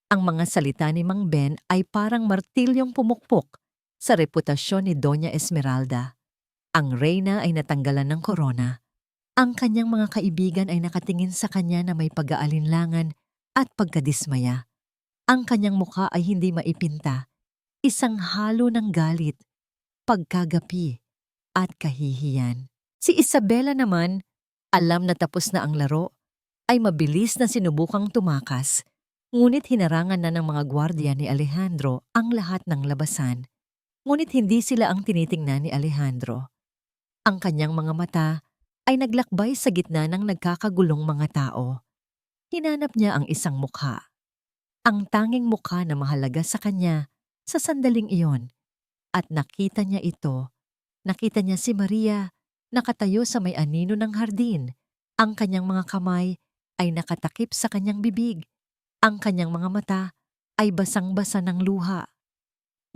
Ang mga salita ni Mang Ben ay parang martilyong pumukpok sa reputasyon ni Doña Esmeralda. Ang reyna ay natanggalan ng korona. Ang kanyang mga kaibigan ay nakatingin sa kanya na may pag-aalinlangan at pagkadismaya. Ang kanyang mukha ay hindi maipinta. Isang halo ng galit, pagkagapi, at kahihiyan. Si Isabela naman, alam na tapos na ang laro, ay mabilis na sinubukang tumakas, ngunit hinarangan na ng mga gwardiya ni Alejandro ang lahat ng labasan. Ngunit hindi sila ang tinitingnan ni Alejandro. Ang kanyang mga mata ay naglakbay sa gitna ng nagkakagulong mga tao. Hinanap niya ang isang mukha. Ang tanging mukha na mahalaga sa kanya sa sandaling iyon, at nakita niya ito Nakita niya si Maria, nakatayo sa may anino ng hardin. Ang kanyang mga kamay ay nakatakip sa kanyang bibig. Ang kanyang mga mata ay basang-basa ng luha.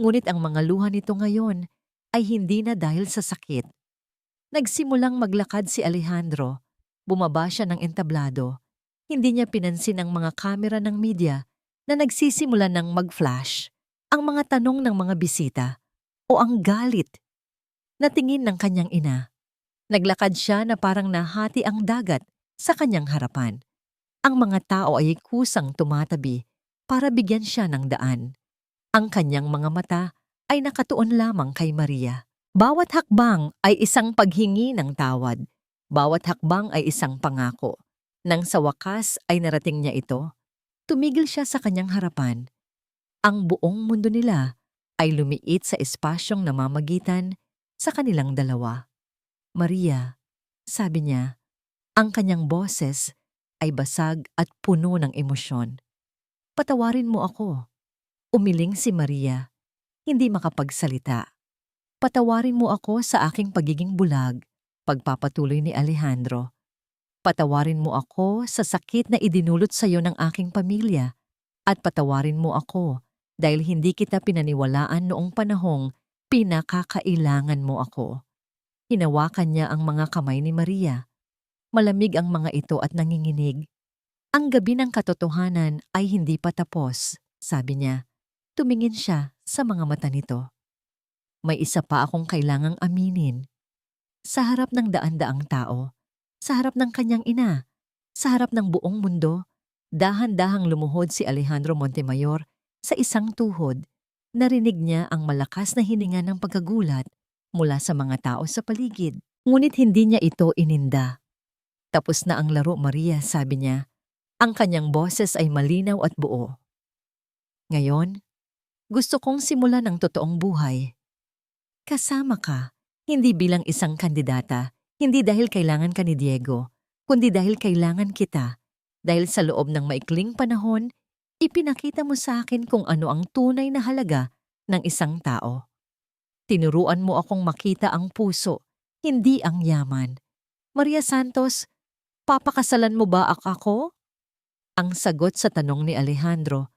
Ngunit ang mga luha nito ngayon ay hindi na dahil sa sakit. Nagsimulang maglakad si Alejandro. Bumaba siya ng entablado. Hindi niya pinansin ang mga kamera ng media na nagsisimula ng mag-flash, ang mga tanong ng mga bisita o ang galit na tingin ng kanyang ina. Naglakad siya na parang nahati ang dagat sa kanyang harapan. Ang mga tao ay kusang tumatabi para bigyan siya ng daan. Ang kanyang mga mata ay nakatuon lamang kay Maria. Bawat hakbang ay isang paghingi ng tawad. Bawat hakbang ay isang pangako. Nang sa wakas ay narating niya ito, tumigil siya sa kanyang harapan. Ang buong mundo nila ay lumiit sa espasyong namamagitan sa kanilang dalawa. Maria, sabi niya, ang kanyang boses ay basag at puno ng emosyon. Patawarin mo ako. Umiling si Maria, hindi makapagsalita. Patawarin mo ako sa aking pagiging bulag, pagpapatuloy ni Alejandro. Patawarin mo ako sa sakit na idinulot sa iyo ng aking pamilya. At patawarin mo ako dahil hindi kita pinaniwalaan noong panahong pinakakailangan mo ako. Hinawakan niya ang mga kamay ni Maria. Malamig ang mga ito at nanginginig. Ang gabi ng katotohanan ay hindi pa tapos, sabi niya. Tumingin siya sa mga mata nito. May isa pa akong kailangang aminin. Sa harap ng daan-daang tao, sa harap ng kanyang ina, sa harap ng buong mundo, dahan-dahang lumuhod si Alejandro Montemayor sa isang tuhod. Narinig niya ang malakas na hininga ng pagkagulat mula sa mga tao sa paligid. Ngunit hindi niya ito ininda. Tapos na ang laro, Maria, sabi niya. Ang kanyang boses ay malinaw at buo. Ngayon, gusto kong simulan ang totoong buhay. Kasama ka, hindi bilang isang kandidata, hindi dahil kailangan ka ni Diego, kundi dahil kailangan kita. Dahil sa loob ng maikling panahon, ipinakita mo sa akin kung ano ang tunay na halaga ng isang tao. Tinuruan mo akong makita ang puso, hindi ang yaman. Maria Santos, papakasalan mo ba ako? Ang sagot sa tanong ni Alejandro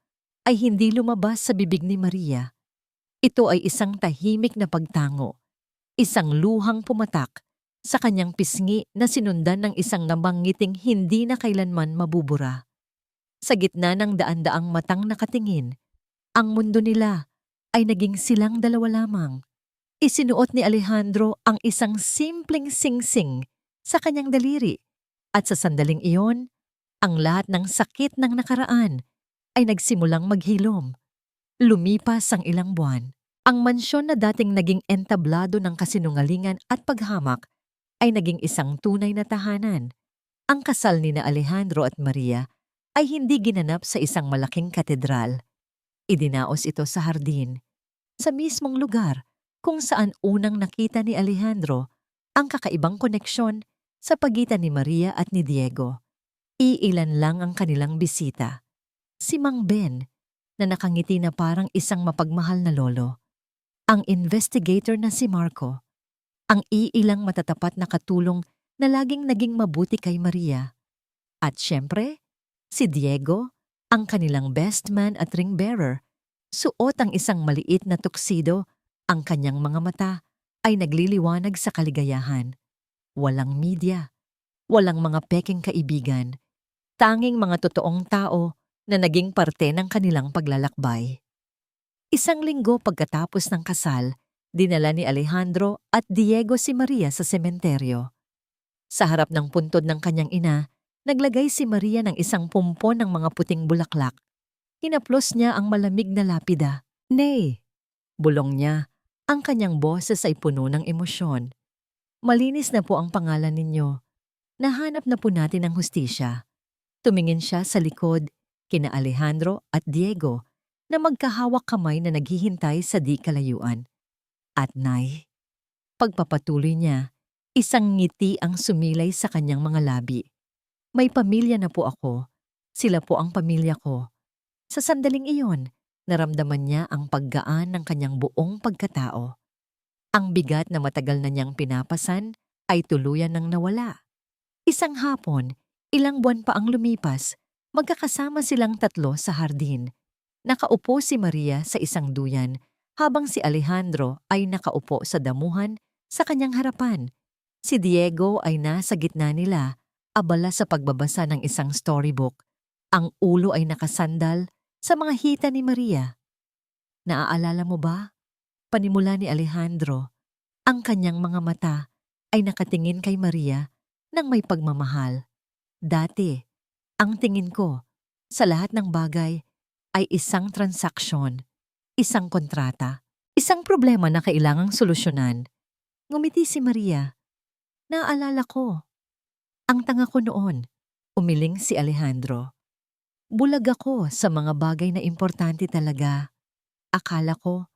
ay hindi lumabas sa bibig ni Maria. Ito ay isang tahimik na pagtango, isang luhang pumatak sa kanyang pisngi na sinundan ng isang nabangiting hindi na kailanman mabubura. Sa gitna ng daan-daang matang nakatingin, ang mundo nila ay naging silang dalawa lamang. Isinuot ni Alejandro ang isang simpleng singsing sa kanyang daliri at sa sandaling iyon, ang lahat ng sakit ng nakaraan ay nagsimulang maghilom. Lumipas ang ilang buwan. Ang mansyon na dating naging entablado ng kasinungalingan at paghamak ay naging isang tunay na tahanan. Ang kasal ni na Alejandro at Maria ay hindi ginanap sa isang malaking katedral. Idinaos ito sa hardin, sa mismong lugar kung saan unang nakita ni Alejandro ang kakaibang koneksyon sa pagitan ni Maria at ni Diego. Iilan lang ang kanilang bisita. Si Mang Ben, na nakangiti na parang isang mapagmahal na lolo. Ang investigator na si Marco. Ang iilang matatapat na katulong na laging naging mabuti kay Maria. At syempre, si Diego, ang kanilang best man at ring bearer. Suot ang isang maliit na tuxedo, ang kanyang mga mata ay nagliliwanag sa kaligayahan. Walang media, walang mga peking kaibigan, tanging mga totoong tao na naging parte ng kanilang paglalakbay. Isang linggo pagkatapos ng kasal, dinala ni Alejandro at Diego si Maria sa sementeryo. Sa harap ng puntod ng kanyang ina, naglagay si Maria ng isang pumpon ng mga puting bulaklak. Hinaplos niya ang malamig na lapida. Nay! Bulong niya, ang kanyang boses ay puno ng emosyon. Malinis na po ang pangalan ninyo. Nahanap na po natin ang hustisya. Tumingin siya sa likod, kina Alejandro at Diego, na magkahawak kamay na naghihintay sa di kalayuan. At Nay, pagpapatuloy niya, isang ngiti ang sumilay sa kanyang mga labi. May pamilya na po ako. Sila po ang pamilya ko. Sa sandaling iyon, naramdaman niya ang paggaan ng kanyang buong pagkatao. Ang bigat na matagal na niyang pinapasan ay tuluyan ng nawala. Isang hapon, ilang buwan pa ang lumipas, magkakasama silang tatlo sa hardin. Nakaupo si Maria sa isang duyan habang si Alejandro ay nakaupo sa damuhan sa kanyang harapan. Si Diego ay nasa gitna nila, abala sa pagbabasa ng isang storybook. Ang ulo ay nakasandal sa mga hita ni Maria. Naaalala mo ba? Panimula ni Alejandro, ang kanyang mga mata ay nakatingin kay Maria ng may pagmamahal. Dati, ang tingin ko sa lahat ng bagay ay isang transaksyon, isang kontrata, isang problema na kailangang solusyonan. Ngumiti si Maria. Naaalala ko, ang tanga ko noon, umiling si Alejandro. Bulag ako sa mga bagay na importante talaga. Akala ko,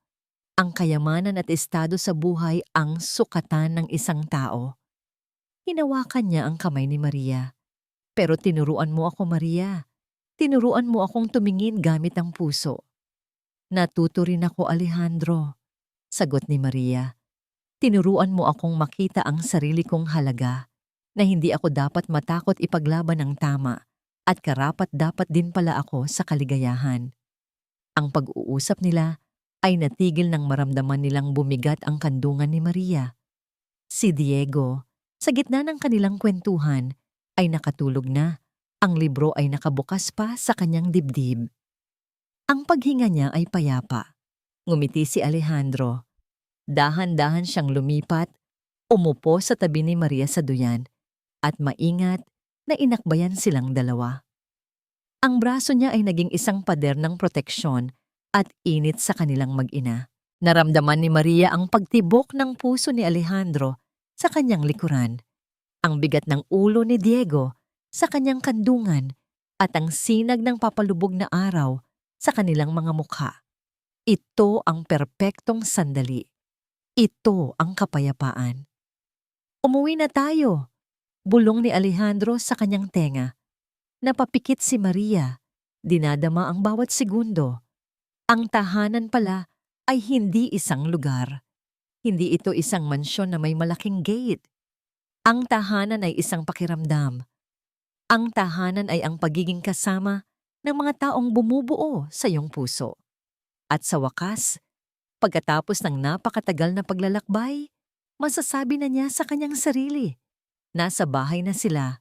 ang kayamanan at estado sa buhay ang sukatan ng isang tao. Hinawakan niya ang kamay ni Maria. Pero tinuruan mo ako, Maria. Tinuruan mo akong tumingin gamit ang puso. Natuto rin ako, Alejandro. Sagot ni Maria. Tinuruan mo akong makita ang sarili kong halaga, na hindi ako dapat matakot ipaglaban ng tama at karapat-dapat din pala ako sa kaligayahan. Ang pag-uusap nila ay natigil nang maramdaman nilang bumigat ang kandungan ni Maria. Si Diego, sa gitna ng kanilang kwentuhan, ay nakatulog na. Ang libro ay nakabukas pa sa kanyang dibdib. Ang paghinga niya ay payapa. Ngumiti si Alejandro. Dahan-dahan siyang lumipat, umupo sa tabi ni Maria sa duyan, at maingat na inakbayan silang dalawa. Ang braso niya ay naging isang pader ng proteksyon at init sa kanilang mag-ina. Naramdaman ni Maria ang pagtibok ng puso ni Alejandro sa kanyang likuran, ang bigat ng ulo ni Diego sa kanyang kandungan at ang sinag ng papalubog na araw sa kanilang mga mukha. Ito ang perpektong sandali. Ito ang kapayapaan. Umuwi na tayo, bulong ni Alejandro sa kanyang tenga. Napapikit si Maria, dinadama ang bawat segundo. Ang tahanan pala ay hindi isang lugar. Hindi ito isang mansyon na may malaking gate. Ang tahanan ay isang pakiramdam. Ang tahanan ay ang pagiging kasama ng mga taong bumubuo sa iyong puso. At sa wakas, pagkatapos ng napakatagal na paglalakbay, masasabi na niya sa kanyang sarili, nasa bahay na sila,